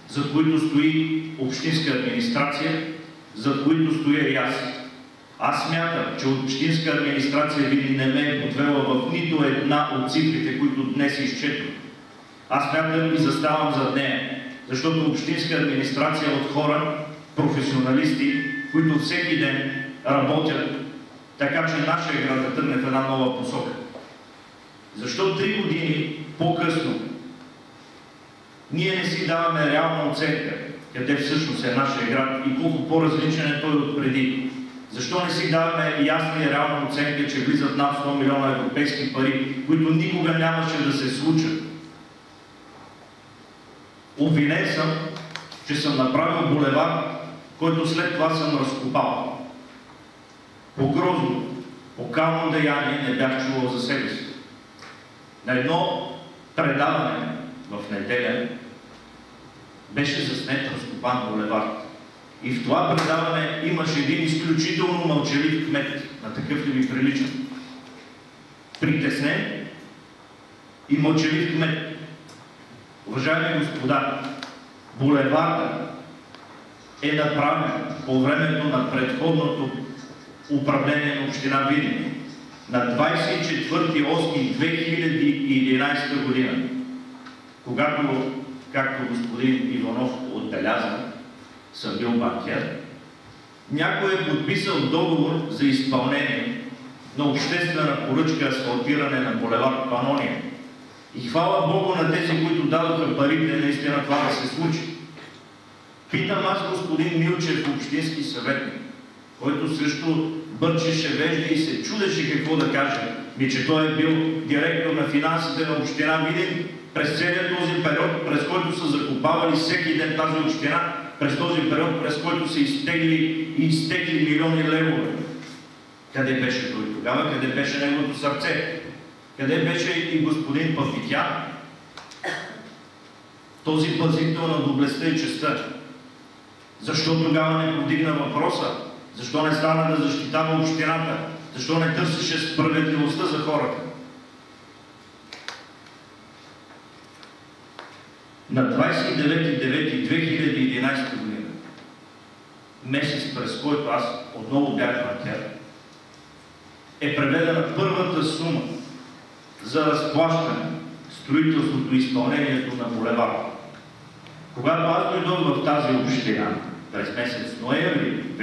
зад които стои общинска администрация, зад които стоя и аз. Аз смятам, че общинска администрация Видин не ме е подвела в нито една от цифрите, които днес изчетох. Аз смятам и заставам зад нея, защото общинска администрация от хора, професионалисти, които всеки ден работят така, че нашия град да тръгне в една нова посока. Защо 3 години по-късно ние не си даваме реална оценка къде всъщност е нашия град и колко по-различен е той от преди? Защо не си даваме ясна и реална оценка, че влизат над 100 милиона европейски пари, които никога нямаше да се случат? Обвинен съм, че съм направил булевар, който след това съм разкопал. По грозно, по кално деяние не бях чувал за себе си. На едно предаване в неделя беше заснет разкопан булевар. И в това предаване имаше един изключително мълчалив кмет, на такъв ли ви прилича. Притеснен и мълчалив кмет. Уважаеми господа, булеварът е направен по времето на предходното управление на община Видин на 24.08.2011 година, когато, както господин Иванов отбеляза, съм бил банкер, някой е подписал договор за изпълнение на обществена поръчка асфалтиране на булевард Панония. И хвала Богу на тези, които дадоха парите, наистина това да се случи. Питам аз господин Милчев, общински съветник, който също бърчеше вежди и се чудеше какво да каже. Че той е бил директор на финансите на община Видин през целият този период, през който са закупавали всеки ден тази община, през този период, през който са изтекли милиони левове. Къде беше той тогава? Къде беше неговото сърце? Къде беше и господин Павликян? Този пазител на доблестта и честта. Защо тогава не повдигна въпроса? Защо не стана да защитава общината? Защо не търсеше справедливостта за хората? На 29.9.2011 година, месец през който аз отново бях банкер, е преведена първата сума за разплащане, строителството и изпълнението на булеварда. Когато аз дойдох в тази община през месец ноември 2011,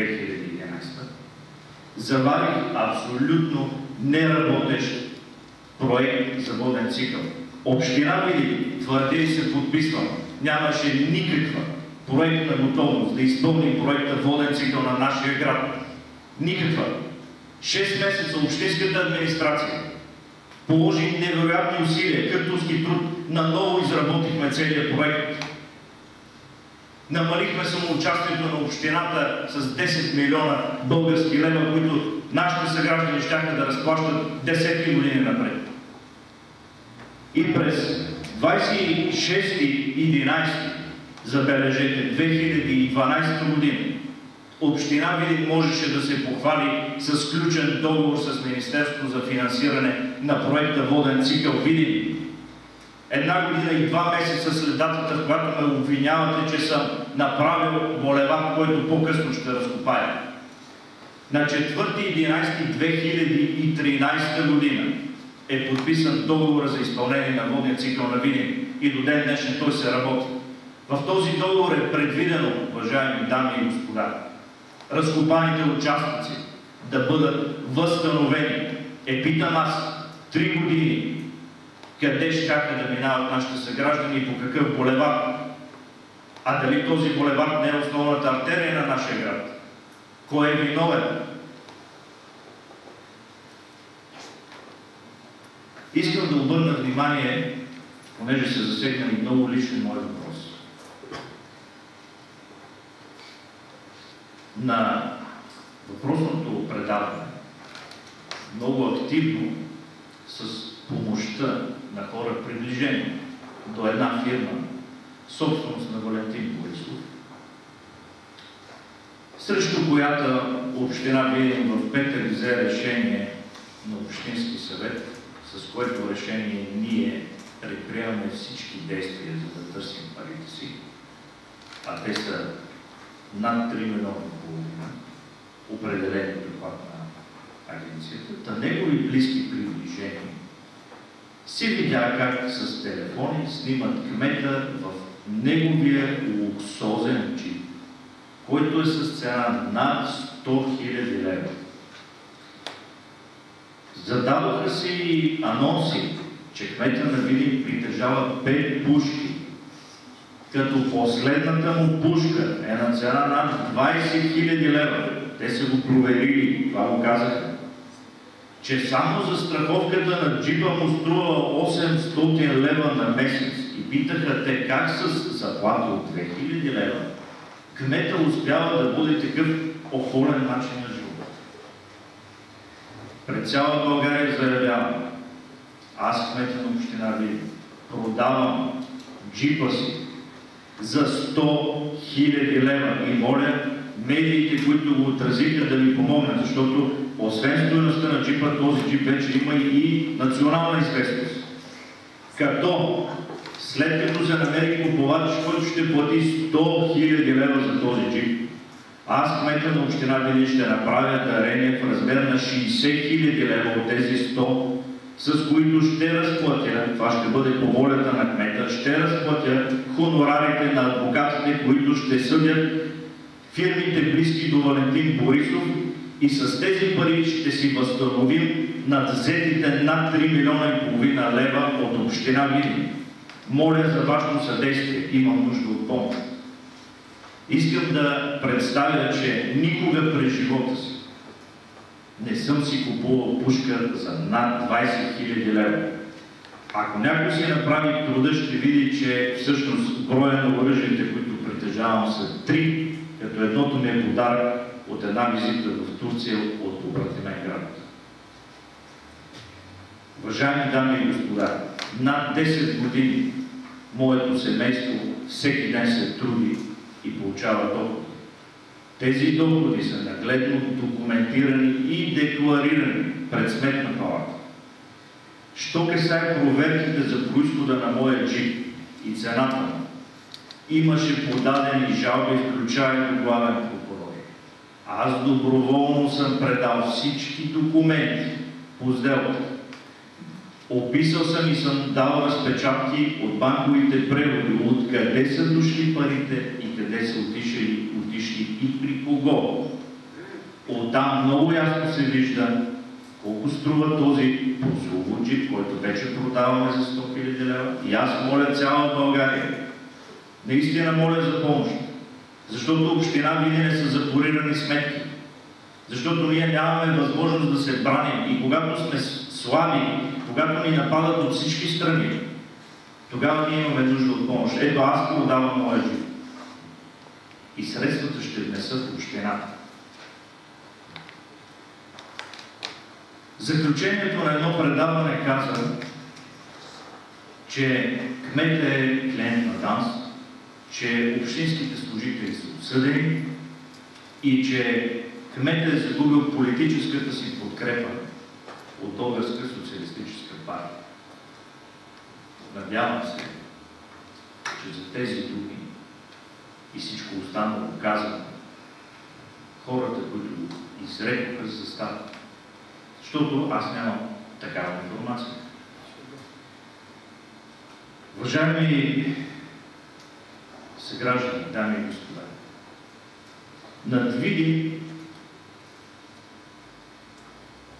заварих абсолютно неработещ проект за воден цикъл. Община Видин, твърди и се подписвам, нямаше никаква проектна готовност да изпълни проекта воден цикъл на нашия град. Никаква. 6 месеца общинската администрация положи невероятни усилия, къртовски труд, наново изработихме целият проект. Намалихме самоучастието на общината с 10 милиона български лева, които нашите съграждани щяха да разплащат десетки години напред. И през 26.11, забележете, 2012 година, община Видин можеше да се похвали с сключен договор с Министерството за финансиране на проекта воден цикъл Видин. 1 година и 2 месеца след датата, в която ме обвинявате, че съм направил булевард, който по-късно ще разкопая. На 4.11.2013 година е подписан договор за изпълнение на водния цикъл на Видин и до ден днешен той се работи. В този договор е предвидено, уважаеми дами и господа, разкопаните участъци да бъдат възстановени. Питам аз, 3 години, къде щяха да минават нашите съграждани и по какъв булевард? А дали този булевард не е основната артерия на нашия град? Кой е виновен? Искам да обърна внимание, понеже се засегна и много личен мой въпрос. На въпросното предаване много активно с помощта на хора приближени до една фирма, собственост на Валентин Борисов, срещу която община Видин в петък взе решение на Общински съвет, с което решение ние предприемаме всички действия, за да търсим парите си, а те са над 3 милиона и половина, определени доклад на агенцията, та негови близки приближени се видя как с телефони снимат кмета в неговия луксозен джип, който е с цена над 100 000 лева. Зададоха се и анонси, че кмета на Видин притежава 5 пушки, като последната му пушка е на цена над 20 000 лева. Те са го проверили, това го казаха. Че само за страховката на джипа му струва 800 лева на месец. И питаха те как с заплата от 2000 лева кмета успява да бъде такъв охолен начин на живота. Пред цяла България заявявам, аз кмета на община Видин продавам джипа си за 100 000 лева и моля медиите, които го отразиха, да ми помогнат, защото освен стойността на джипа, този джип вече има и национална известност. Като след като се намери купувач, който ще плати 100 000 лева за този джип, аз, кмета на община Видин, ще направя дарение в размер на 60 000 лева от тези 100, с които ще разплатя, това ще бъде по волята на кмета, ще разплатя хонорарите на адвокатите, които ще съдят фирмите близки до Валентин Борисов и с тези пари ще си възстановим надвзетите над 3,5 милиона лева от община Видин. Моля за вашето съдействие, имам нужда от помощ. Искам да представя, че никога през живота си не съм си купувал пушка за над 20 000 лева. Ако някой си направи труда, ще види, че всъщност броя на оръжията, които притежавам, са 3, като едното ми е подарък от една визита в Турция от побратимен град. Уважаеми дами и господа, над 10 години моето семейство всеки ден се труди и получава доходи. Тези доходи са нагледно документирани и декларирани пред Сметна палата. Що касае проверките за произхода на моя джип и цената му, имаше подадени жалби, включая до главен прокурор. Аз доброволно съм предал всички документи по сделката. Описал съм и съм дал разпечатки от банковите преводи, откъде са дошли парите и къде са отишли и при кого. Оттам много ясно се вижда колко струва този прословут джип, който вече продаваме за 100 000 лева. И аз моля цяла България, наистина моля за помощ, защото община Видин са запорирани сметки, защото ние нямаме възможност да се браним и когато сме слаби, когато ни нападат от всички страни, тогава ние имаме нужда от помощ. Ето аз продавам моя джип. И средствата ще внесат в общината. Заключението на едно предаване каза, че кметът е клиент на ДАНС, че общинските служители са осъдени и че кметът е загубил политическата си подкрепа от Българска социалистическа партия. Надявам се, че за тези думи и всичко останало казано, хората, които изрекоха, застават. Защото аз нямам такава информация. Уважаеми съграждани, дами и господа, над Видин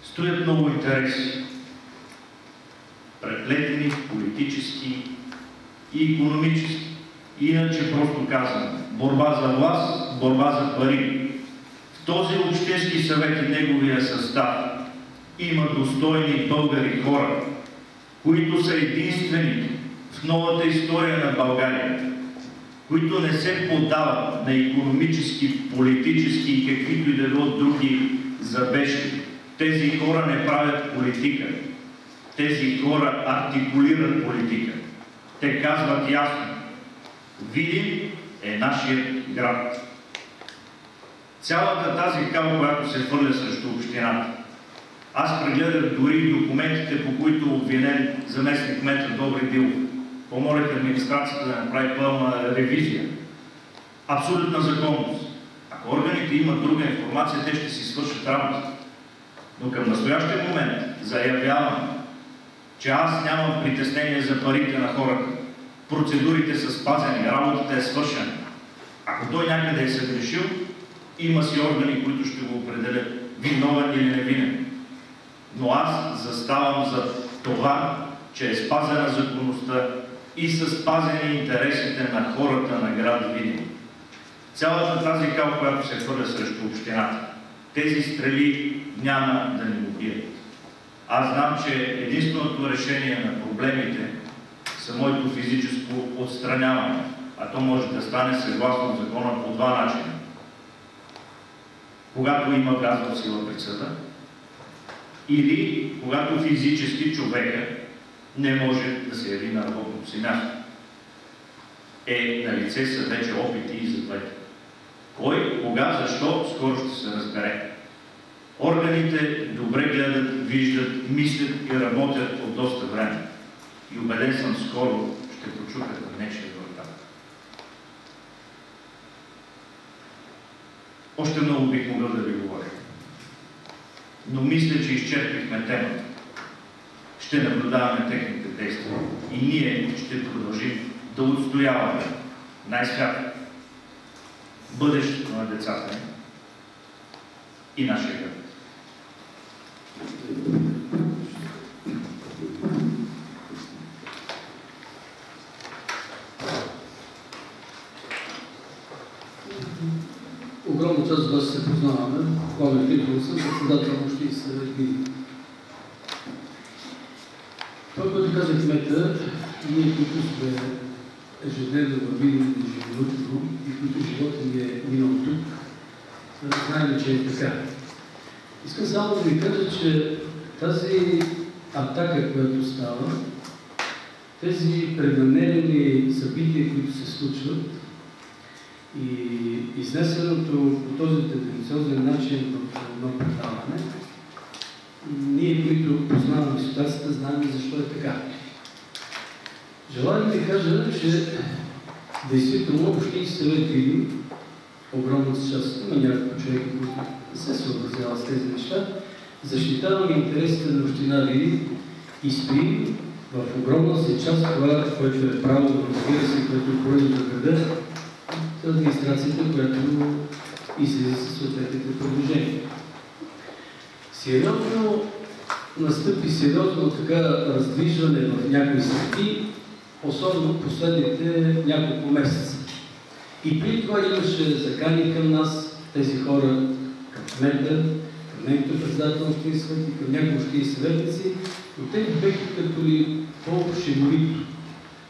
стоят много интереси, преплетени политически и икономически. Иначе просто казвам, борба за власт, борба за пари. В този общински съвет и неговия състав има достойни българи хора, които са единствени в новата история на България, които не се поддават на икономически, политически и каквито и да било други забежки. Тези хора не правят политика. Тези хора артикулират политика. Те казват ясно: Видин е нашият град. Цялата тази кал, която се хвърля срещу общината. Аз прегледах дори документите, по които обвинен заместник кмета Добри Дилов. Помолих администрацията да направи пълна ревизия. Абсолютна законност. Ако органите имат друга информация, те ще си свършат работа. Но към настоящия момент заявявам, че аз нямам притеснение за парите на хората. Процедурите са спазени, работата е свършена. Ако той някъде е съгрешил, има си органи, които ще го определят виновен или невинен. Но аз заставам за това, че е спазена законността и са спазени интересите на хората на град Видин. Цялата тази кал, която се хвърля срещу общината, тези стрели няма да ни убият. Аз знам, че единственото решение на проблемите са моето физическо отстраняване, а то може да стане съгласно закона по два начина. Когато има влязла в сила присъда, или когато физически човека не може да се яви на работното си място. На лице са вече опити и за двете. Кой, кога, защо, скоро ще се разбере. Органите добре гледат, виждат, мислят и работят от доста време. И убеден съм, скоро ще почукат на нечия врата. Още много бих могъл да ви говоря. Но мисля, че изчерпихме темата. Ще наблюдаваме техните действия. И ние ще продължим да отстояваме най-свято бъдещето на децата ни, и нашия град. Огромна част от вас се познаваме. Пламен Петров съм, председател на Общински съвет Видин. Това, което каза кмета, ние, които сме ежедневно във Видин и животно, и които живота ни е минал тук, знаем, че е така. Искам само да ви кажа, че тази атака, която става, тези преднамерени събития, които се случват, и изнесеното по този тенденциозен начин в едно предаване, ние, които познаваме ситуацията, знаем защо е така. Желая да ви кажа, че действително Общински съвет Видин, огромната част, има няколко човека, които не се съобразяват с тези неща, защитаваме интересите на община Видин и стоим в огромна си част това, което е право, разбира се, което е полезно за града, администрацията, която излиза със съответните предложения. Сериозно настъпи сериозно така раздвижване в някои среди, особено последните няколко месеца. И при това имаше закани към нас, тези хора, към кмета, към нейното председател на Общински съвет и към някои общински съветници, но те бяха като ли по-шеговито.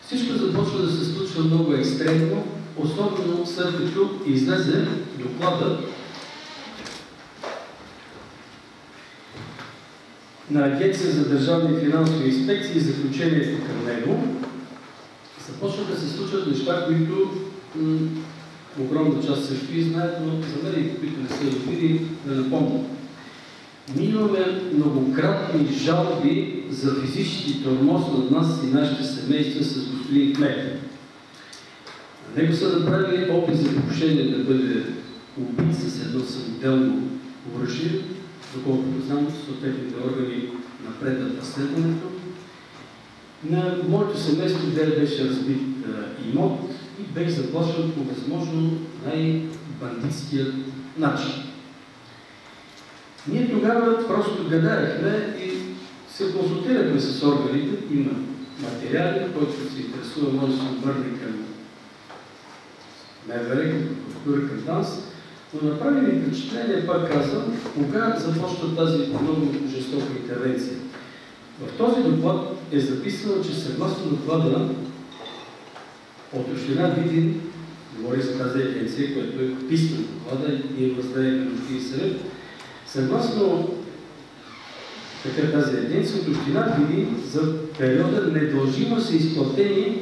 Всичко започва да се случва много екстремно, особено след като излезе доклада на Агенция за държавни финансови инспекции и заключението към него, започват да се случват неща, които огромна част също и знаят, но за мен, които не са добили, да напомня. Ние имаме многократни жалби за физически тормоз над нас и нашите семейства с господин кмет. На него са направили опит за покушение да бъде убит с едно самоделно оръжие, доколкото знам, съответните органи напредват разследването. На моето семейство беше разбит имот и бех заплашен по възможно най-бандитският начин. Ние тогава просто гадаехме и се консултирахме с органите. Има материали, който се интересува, може да се обърне към МВР, към прокуратура, към ДАНС, но направи ми впечатление, пак казвам, кога започва тази много жестока интервенция. В този доклад е записано, че съгласно доклада от община Видин, говори за тази агенция, която е писмен доклада и ние въздаем на Общински съвет, съгласно така тази агенция от община Видин за периода недължимо са изплатени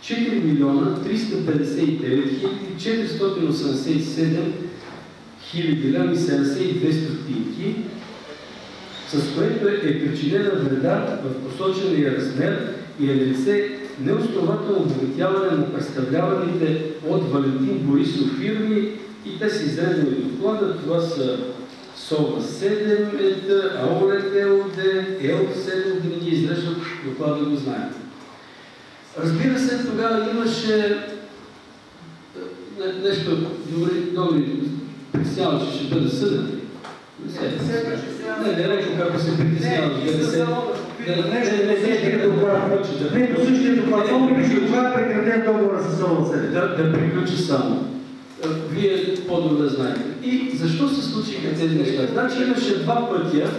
4 милиона 359 487 хиляди лева и 72 стотинки, с което е причинена вреда в посочения размер и е лице неоснователно обогатяване на представляваните от Валентин Борисов фирми и те са изредени в доклада. Това са СОВА 7, АОРЕТ ЕОД, ЕО7, да не ги изреждат, доклада го знаем. Разбира се, тогава имаше нещо добри притеснява, че ще бъде съден. Не речо как се притеснява. Не, по същия доклад. Това е прекратен договора с СОВА 7. Да приключи само. Вие по-добре знаете. И защо се случиха тези неща? Значи имаше два пътя.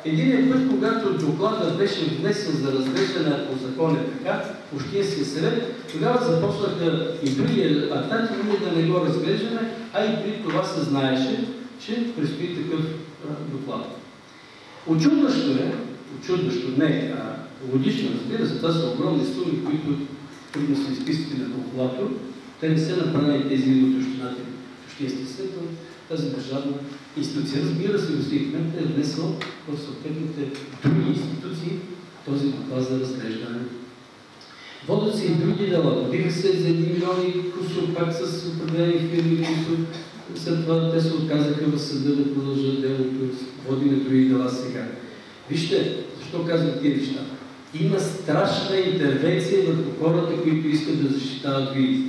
Единият път, когато докладът беше внесен за разглеждане по закон е така, Общинския съвет, тогава започнаха и други атаки, ние да не го разглеждаме, а и при това се знаеше, че предстои такъв доклад. Очудващо не, логично, разбира се, това са огромни суми, които трудно са изписани на калкулатор. Те не са направени тези от общината, Общинския съвет, тази държавна институция. Разбира се, господин кмет е внесъл в съответните други институции този доклад за разглеждане. Водят се и други дела. Подиха се за 1 милион и кусор пак с определени фирми, които след това те се отказаха в съда да продължат делото. Водиме други дела сега. Вижте, защо казвам тези неща? Има страшна интервенция върху хората, които искат да защитават ви.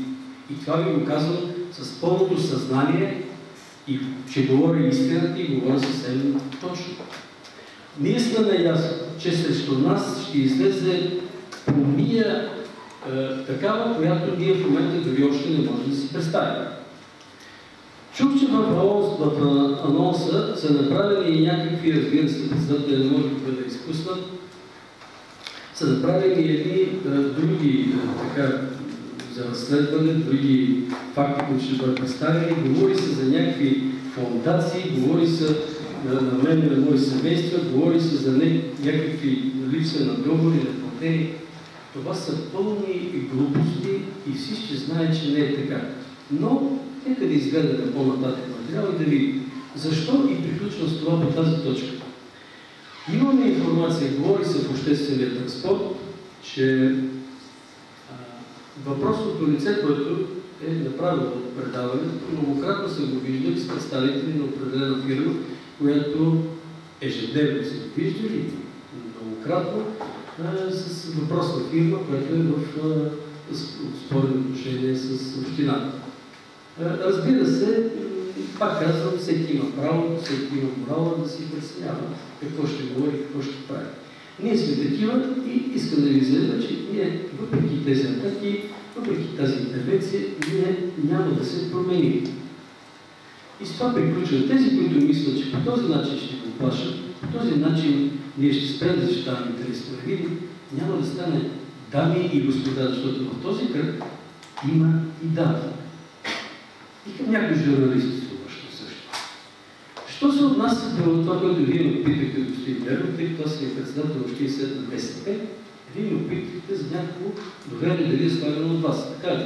И това ви го казвам с пълното съзнание И че говоря истината и говоря съвсем точно. Ние сме наясно, че срещу нас ще излезе помия такава, която ние в момента дори още не можем да си представим. Чух, че в анонса са направени някакви, разбира се, председателя не може да изпуснат, са направени едни други за разследване, други факти, които ще бъдат представени. Говори се за някакви фондации, говори се на време на мои семейства, говори се за някакви липса на договори, на платени. Това са пълни глупости и всички знаят, че не е така. Но нека да изгледаме по-нататък материал и да видим защо и приключвам с това по тази точка. Имаме информация, говори се в обществения транспорт, че въпросното лице, което е направило предаването, многократно са го виждали с представители на определена фирма, която ежедневно са го виждали многократно с въпросна фирма, която е в спорно отношение с общината. Разбира се, пак казвам, всеки има право, всеки има морала да си преценява какво ще говори, какво ще прави. Ние сме такива и искам да ви заявя, че ние, въпреки тези атаки, въпреки тази интервенция, ние няма да се променим. И с това приключвам. Тези, които мислят, че по този начин ще го плашат, по този начин ние ще спрем да защитаваме интересите на види, няма да стане, дами и господа, защото в този кръг има и дами. И към някои журналисти се обръща също. Що се отнася до това, което вие ме питахте, господин Деров, тъй като аз съм председател на Общински съвет на БСП, вие ме питахте за някакво доверие дали е слагано от вас. Така ли?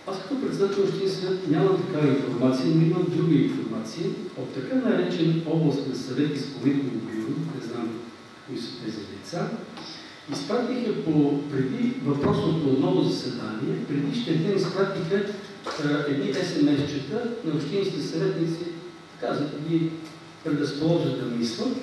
Аз като председател на Общински съвет нямам такава информация, но имам друга информация от така наречен областен съвет изпълнително бюро, не знам кои са тези лица, изпратиха преди въпросното ново заседание, преди ще те изпратиха едни СМС-чета на общинските съветници, така за да ги предразположат да мислят.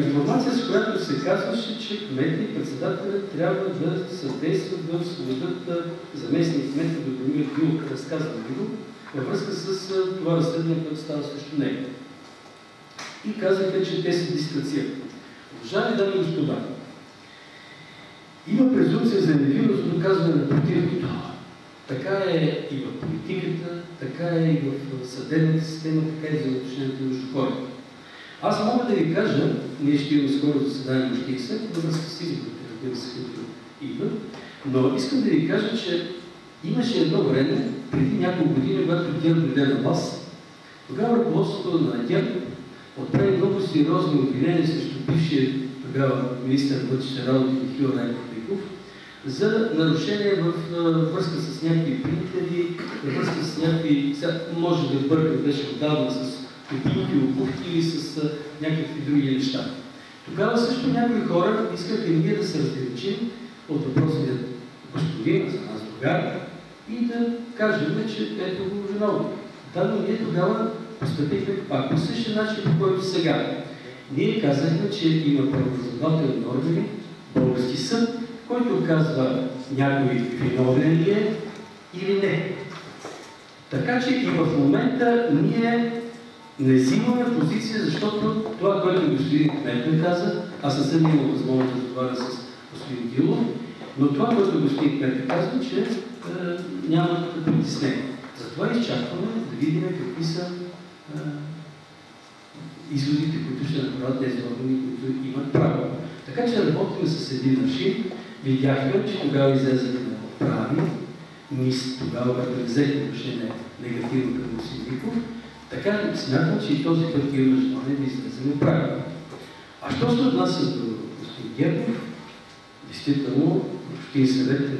Информация, с която се казваше, че кметът и председателят трябва да съдействат да освободят заместник кмета Добромир Дилов, разказвам го, във връзка с това разследване, което става срещу него. И казаха, че те се дистанцират. Уважаеми дами и господа, има презумпция за невинност до доказване на противното. Така е и в политиката, така е и в съдебната система, така и за отношението между хората. Аз мога да ви кажа, ние ще имаме скоро заседание на Общински съвет, във връзка с изборите, разбира се, които идват, но искам да ви кажа, че имаше едно време, преди няколко години, когато ГЕРБ дойде на власт, тогава ръководството на ГЕРБ отправи много сериозни обвинения срещу бившия тогава министър на вътрешните работи Михаил Райков за нарушение във връзка с някакви приятели, във връзка с някакви, може да бърка, беше отдавна с копийки, обувки или с някакви други неща. Тогава също някои хора искаха ние да се разграничим от въпросния господин, за нас тогава, и да кажем, че ето го виновни. Да, но ние тогава постъпихме пак по същия начин, по който сега. Ние казахме, че има правораздавателни органи, български съд, който казва някой виновен ли е или не. Така че и в момента ние не взимаме позиция, защото това, което господин Кмет ме каза, аз не съм имал възможност да разговаря с господин Дилов, но това, което господин Кмет казва, че няма притеснение. Затова изчакваме да видим какви са изводите, които ще направят тези органи, които имат право. Така че работим с един аршин. Видяхме, че тогава излезахме прави. Ние тогава, когато не взехме отношение негативно към господин Виков, така смятам, че и този път имаме желание да излезем прави. А що се отнася до господин Гербов, действително, Общински съвет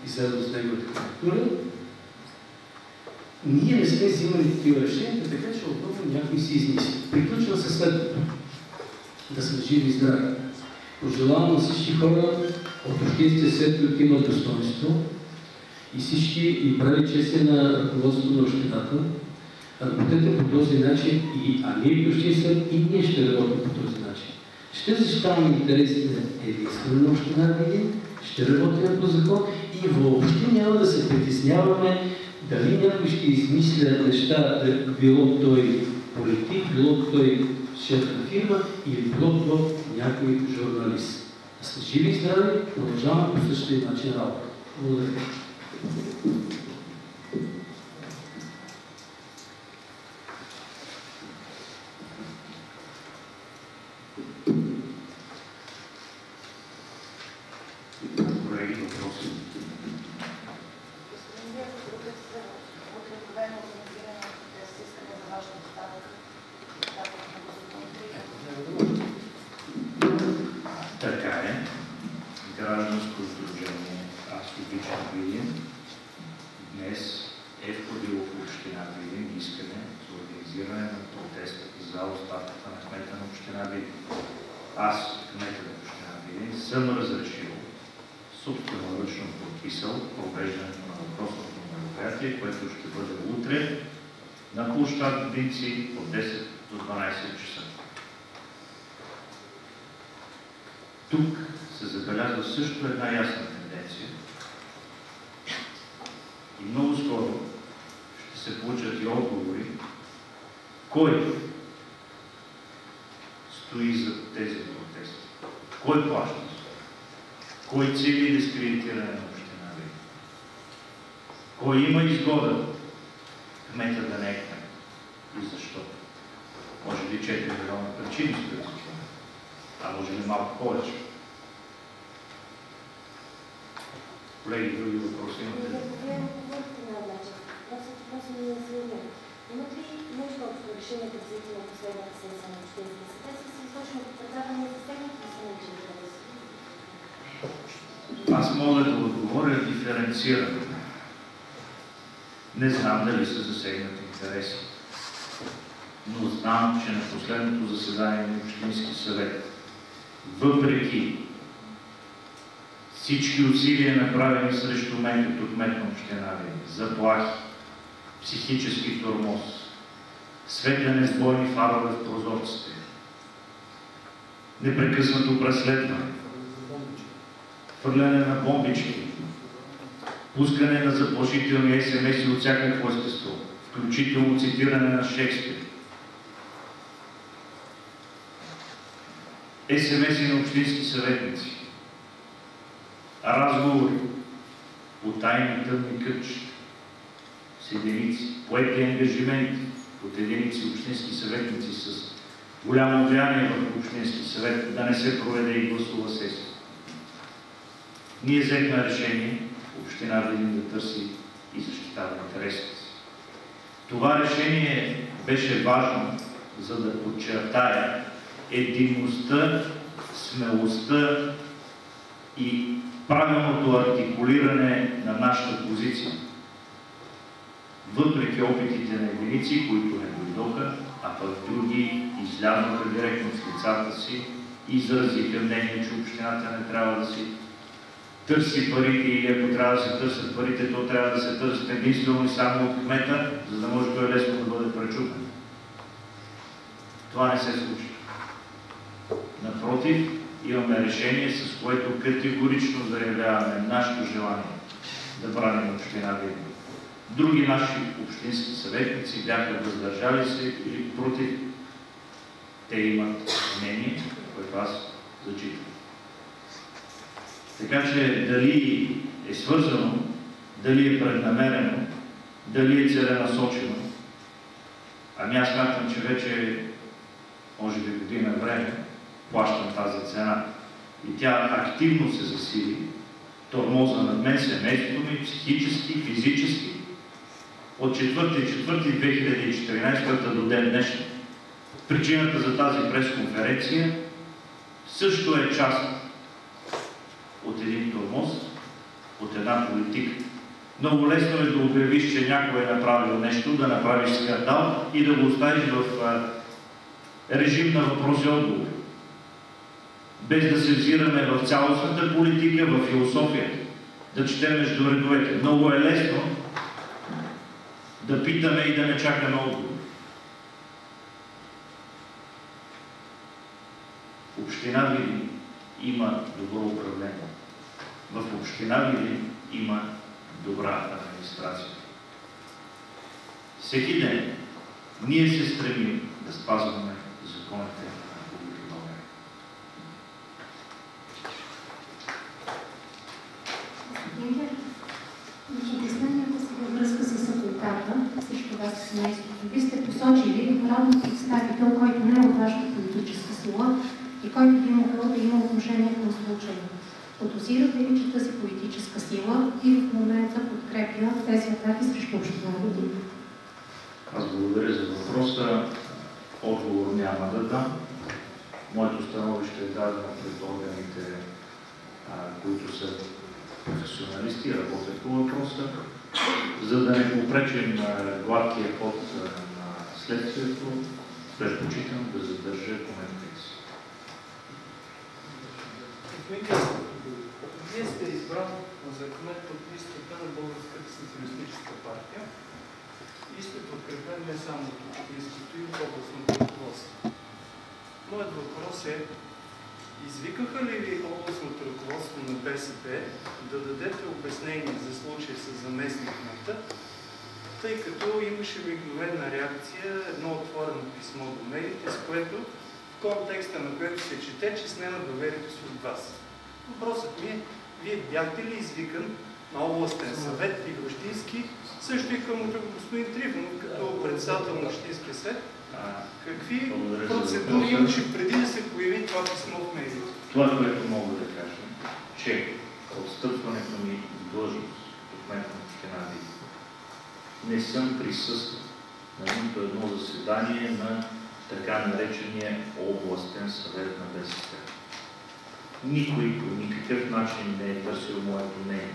изследва с неговата кандидатура, ние не сме взимали такива решения, така че отново някой си измисли. Приключва се следното. Да сме живи и здрави. Пожелавам на всички хора от Общинския съвет, които имат достоинство, и всички и прави чести на ръководството на общината. Работете по този начин, а ние в Общински съвет и ние ще работим по този начин. Ще защитаваме интересите единствено на община Видин, ще работим по закон и въобще няма да се притесняваме дали някой ще измисля неща, било той политик, било той шеф на фирма или било то някой журналист. Да сте живи и здрави, продължаваме по същия начин работа. Благодаря. Колеги, въпроси? Така е. Гражданско сдружение Аз обичам Видин днес е входило в община Видин искане за организиране на протест за оставката на кмета на община Видин. Аз, кмета на община Видин, съм разрешил собственоръчно подписал провеждането на въпросното мероприятие, което ще бъде утре на площад Динци от 10 до 12 часа. Тук се забелязва също една ясна тенденция и много скоро ще се получат и отговори кой стои за тези протести, кой плаща, кой цели дискредитиране на община Видин, кой има изгода кмета да не е кмет и защо. Може би 4 милиона причини стоят за това, а може би малко повече. Колеги, други въпроси имате ли? Имат ли нещо общо решение да взети на последната сесия на общинския съвет с излъчно председателя и засегнати са на Аз мога да отговоря диференцирано. Не знам дали са засегнати интереси, но знам, че на последното заседание на Общински съвет, въпреки всички усилия направени срещу мен като кмет на община Видин, заплахи, психически тормоз, светляне с бойни фарове в прозорците, непрекъснато преследване, хвърляне на бомбички, пускане на заплашителни СМС-и от всякакво естество, включително цитиране на Шекспир, СМС-и на общински съветници, разговори от тайни тъмни кътчета с единици, поети ангажименти от единици общински съветници с голямо влияние върху общински съвет да не се проведе и гласува сесия. Ние взехме решение община Видин да търси и защитава интересите си. Това решение беше важно, за да подчертая единността, смелостта и правилното артикулиране на нашата позиция. Въпреки опитите на единици, които не дойдоха, а пък други излязоха директно с лицата си и изразиха мнение, че общината не трябва да си търси парите и ако трябва да се търсят парите, то трябва да се търсят единствено и само от кмета, за да може той лесно да бъде пречупен. Това не се случи. Напротив, имаме решение, с което категорично заявяваме нашето желание да браним община Видин. Други наши общински съветници бяха въздържали се или против. Те имат мнение, което аз зачитам. Така че дали е свързано, дали е преднамерено, дали е целенасочено, ами аз смятам, че вече може би година време плащам тази цена. И тя активно се засили. Тормоза над мен, семейството ми, психически, физически, от 4.4.2014 до ден днешен. Причината за тази пресконференция също е част от един тормоз, от една политика. Много лесно е да обявиш, че някой е направил нещо, да направиш скандал и да го оставиш в режим на въпроси и отговори. Без да се взираме в цялостната политика, в философията, да четем между редовете. Много е лесно да питаме и да не чакаме отговор. Община Видин има добро управление. В община Видин има добра администрация. Всеки ден ние се стремим да спазваме законите на Република България. Обясненията си във връзка с адвоката срещу вас семейството. Вие сте посочили народен представител, който не е от вашата политическа сила и който би могъл да има отношение към случая. Подозирате ли, че тази политическа сила и в момента подкрепя тези атаки срещу община Видин? Аз благодаря за въпроса. Отговор няма да дам. Моето становище е дадено пред органите, които са професионалисти и работят по въпроса, за да не попречим на гладкия ход на следствието, предпочитам да задържа коментарите си. Вие сте избран за кмет от листата на Българската социалистическа партия и сте подкрепен не само от общинското и от областното ръководство. Моят въпрос е: извикаха ли ви областното ръководство на БСП да дадете обяснение за случая с заместник-кмета, тъй като имаше мигновена реакция, едно отворено писмо до медиите, с което, в контекста на което се чете, че снема доверието си от вас? Въпросът ми е: вие бяхте ли извикан на областен съвет или общински, също и към господин Трифонов, като председател на общинския съвет? Какви процедури имаше преди да се появи това писмо в медиите? Това, което мога да кажа, че отстъпването ми в длъжност от кмет на община Видин не съм присъствал на нито едно заседание на така наречения областен съвет на БСП. Никой по никакъв начин не е търсил моето мнение.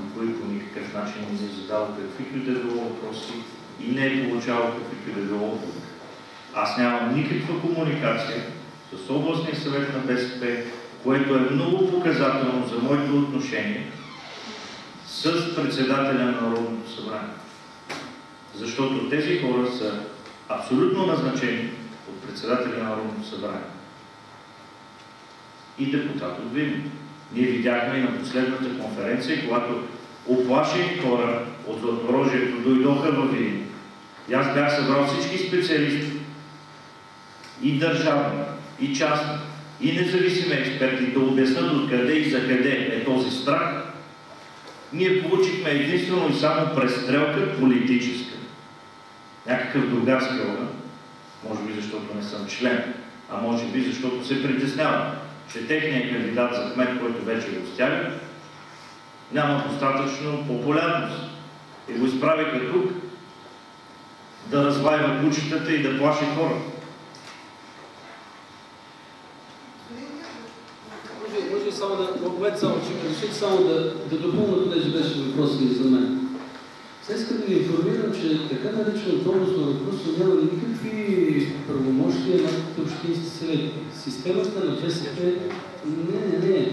Никой по никакъв начин не е задал каквито и да било въпроси и не е получавал каквито и да било отговори. Аз нямам никаква комуникация с областния съвет на БСП, което е много показателно за моето отношение с председателя на Народното събрание. Защото тези хора са абсолютно назначени от председателя на Народното събрание и депутат от Видин. Ние видяхме и на последната конференция, когато оплашени хора от Златооръжието дойдоха във Видин. И аз бях събрал всички специалисти, и държавни, и частни, и независими експерти, да обяснат откъде и за къде е този страх. Ние получихме единствено и само престрелка политическа. Някакъв другарски орган, може би защото не съм член, а може би защото се притеснявам, че техният кандидат за кмет, който вече го стяга, няма достатъчно популярност. И го изправиха тук да разлайва кучетата и да плаши хора. Може само да допълня, понеже беше въпросът и за мен. Сега искам да ви информирам, че така нареченото областно ръководство няма никакви правомощия над общински съвети. Системата на БСП не.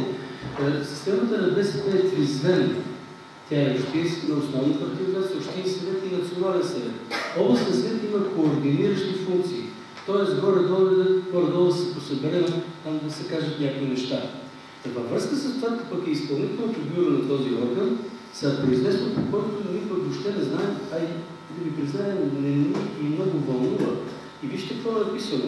Системата на БСП е тризвена. Тя е общински, на основна партия, общински съвет и национален съвет. Областен съвет има координиращи функции. Тоест горе-долу да се посъберем, там да се кажат някои неща. Във връзка с това, пък е изпълнителното бюро на този орган, са произнесло, по който ние пък въобще не знаем, а и да ви признаем, не ни и много вълнува. И вижте какво е написано.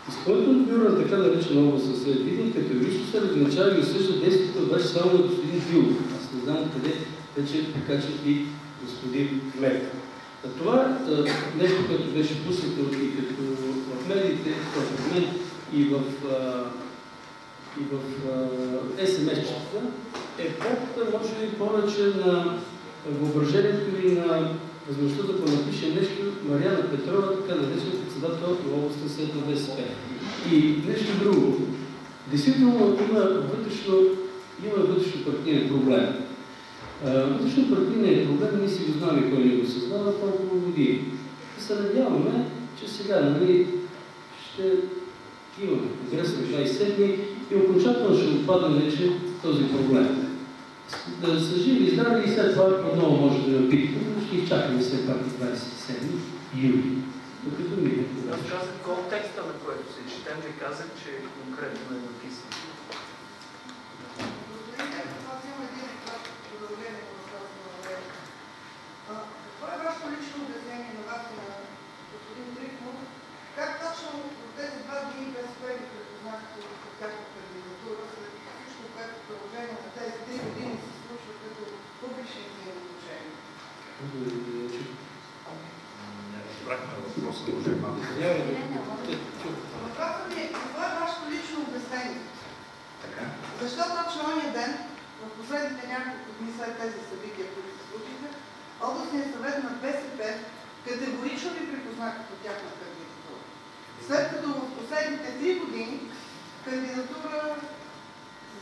Изпълнителното бюро на така наречена областна съвет Видин категорично се разграничава и осъжда действията обаче само на господин Дилов. Аз не знам къде вече покачат и господин кмет. Това нещо, което беше пуснато и като в медиите, в мен и в СМС-чета, е може би повече на въображението и на възможността да понапише нещо Мариана Петрова, така наречена председател на областен съвет на БСП. И нещо друго. Действително има вътрешно партиен проблем. Вътрешно партийният проблем, ние си го знаме кой не го създава толкова години. Да се надяваме, че сега ще имаме конгрес на 27 и окончателно ще отпадне вече този проблем. Да са живи и здрави и след това отново може да я питаме, но ще изчакаме след пак 27 юли. Докато мине. Аз казах контекста, на който се четем, ви казах, че конкретно е написано. Какво е вашето лично обяснение разбрахме въпроса, може малко. Въпросът ми е, какво е вашето лично обяснение? Така. Защо точно ония ден, в последните няколко дни след тези събития, които се случиха, областният съвет на БСП категорично ви припозна като тяхна кандидатура? След като в последните 3 години кандидатура,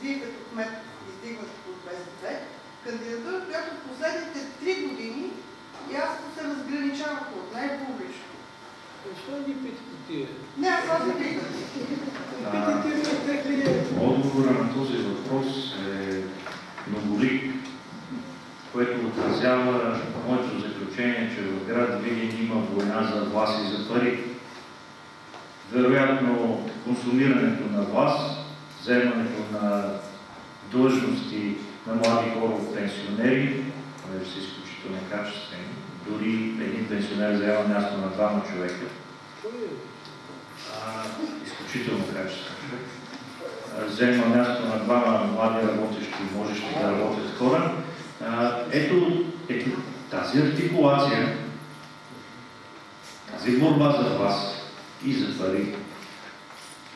вие като кмет издигнат от БСП, кандидатура, която в последните 3 години ясно се разграничаваха от нея публично. Защо ги питате тия? Не, аз не питам. Отговора на този въпрос е многолик, което отразява моето заключение, че в град Видин има война за власт и за пари. Вероятно, консумирането на власт, вземането на длъжности на млади хора от пенсионери, които са изключително качествени. Дори един пенсионер взема място на 2 човека. Изключително качествен човек. Взема място на 2 млади работещи, можещи да работят хора. Ето тази артикулация, тази борба за власт и за пари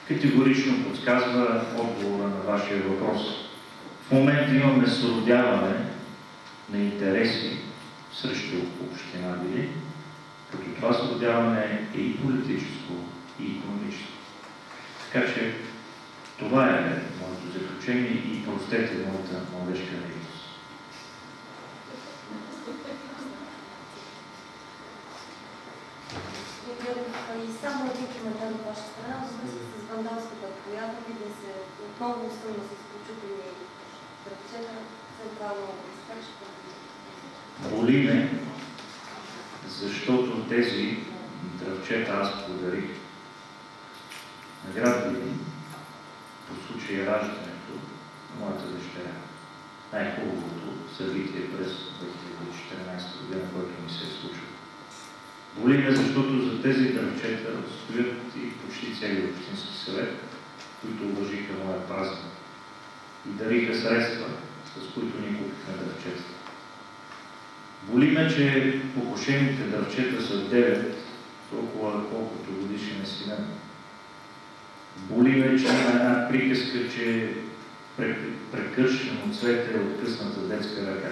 категорично подсказва отговора на вашия въпрос. В момента имаме сродяване на интереси срещу община Видин, като това сродяване е и политическо, и икономическо. Така че това е моето заключение и простете моята младежка наивност. И само един коментар от ваша страна, във връзка с вандалската проява, Видин се отново стръгна с прочупени дръвчета, централно изкачка. Боли ме, защото тези дръвчета аз подарих на град Видин по случай раждането на моята дъщеря. Най-хубавото събитие през 2014 година, което ми се е случило. Боли ме, защото за тези дръвчета стоят и почти цели общински съвет, които уважиха моя празник и дариха средства, с които ни купихме дръвчета. Боли ме, че покушените дръвчета са 9, толкова колкото годишен е сина. Боли ме, че има една приказка, че прекършено цвете от късната детска ръка.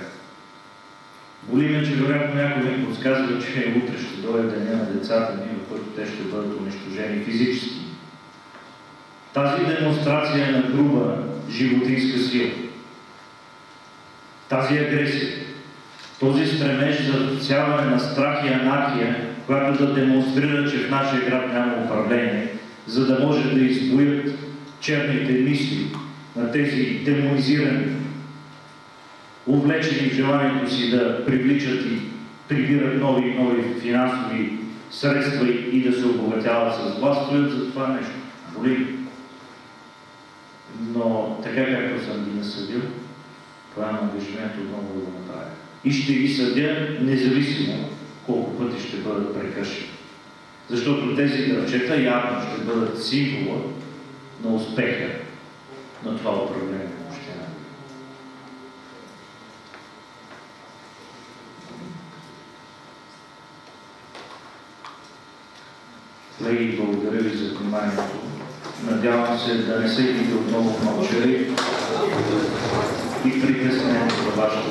Боли ме, че вероятно някой ми подсказва, че утре ще дойде деня на децата ми, в който те ще бъдат унищожени физически. Тази демонстрация е на груба животинска сила. Тази агресия, този стремеж за всяване на страх и анархия, която да демонстрира, че в нашия град няма управление, за да може да избоят черните мисли на тези демонизирани, увлечени в желанието си да привличат и прибират нови финансови средства и да се обогатяват с власт, стоят за това нещо. Боли. Но така както съм ги насъдил, поемам ангажимент отново да го направя. И ще ги съдя независимо колко пъти ще бъдат прекършени. Защото тези дръвчета явно ще бъдат символа на успеха на това управление на община. Колеги, благодаря ви за вниманието. Надявам се да не се види отново в мълчави и притеснението за вашето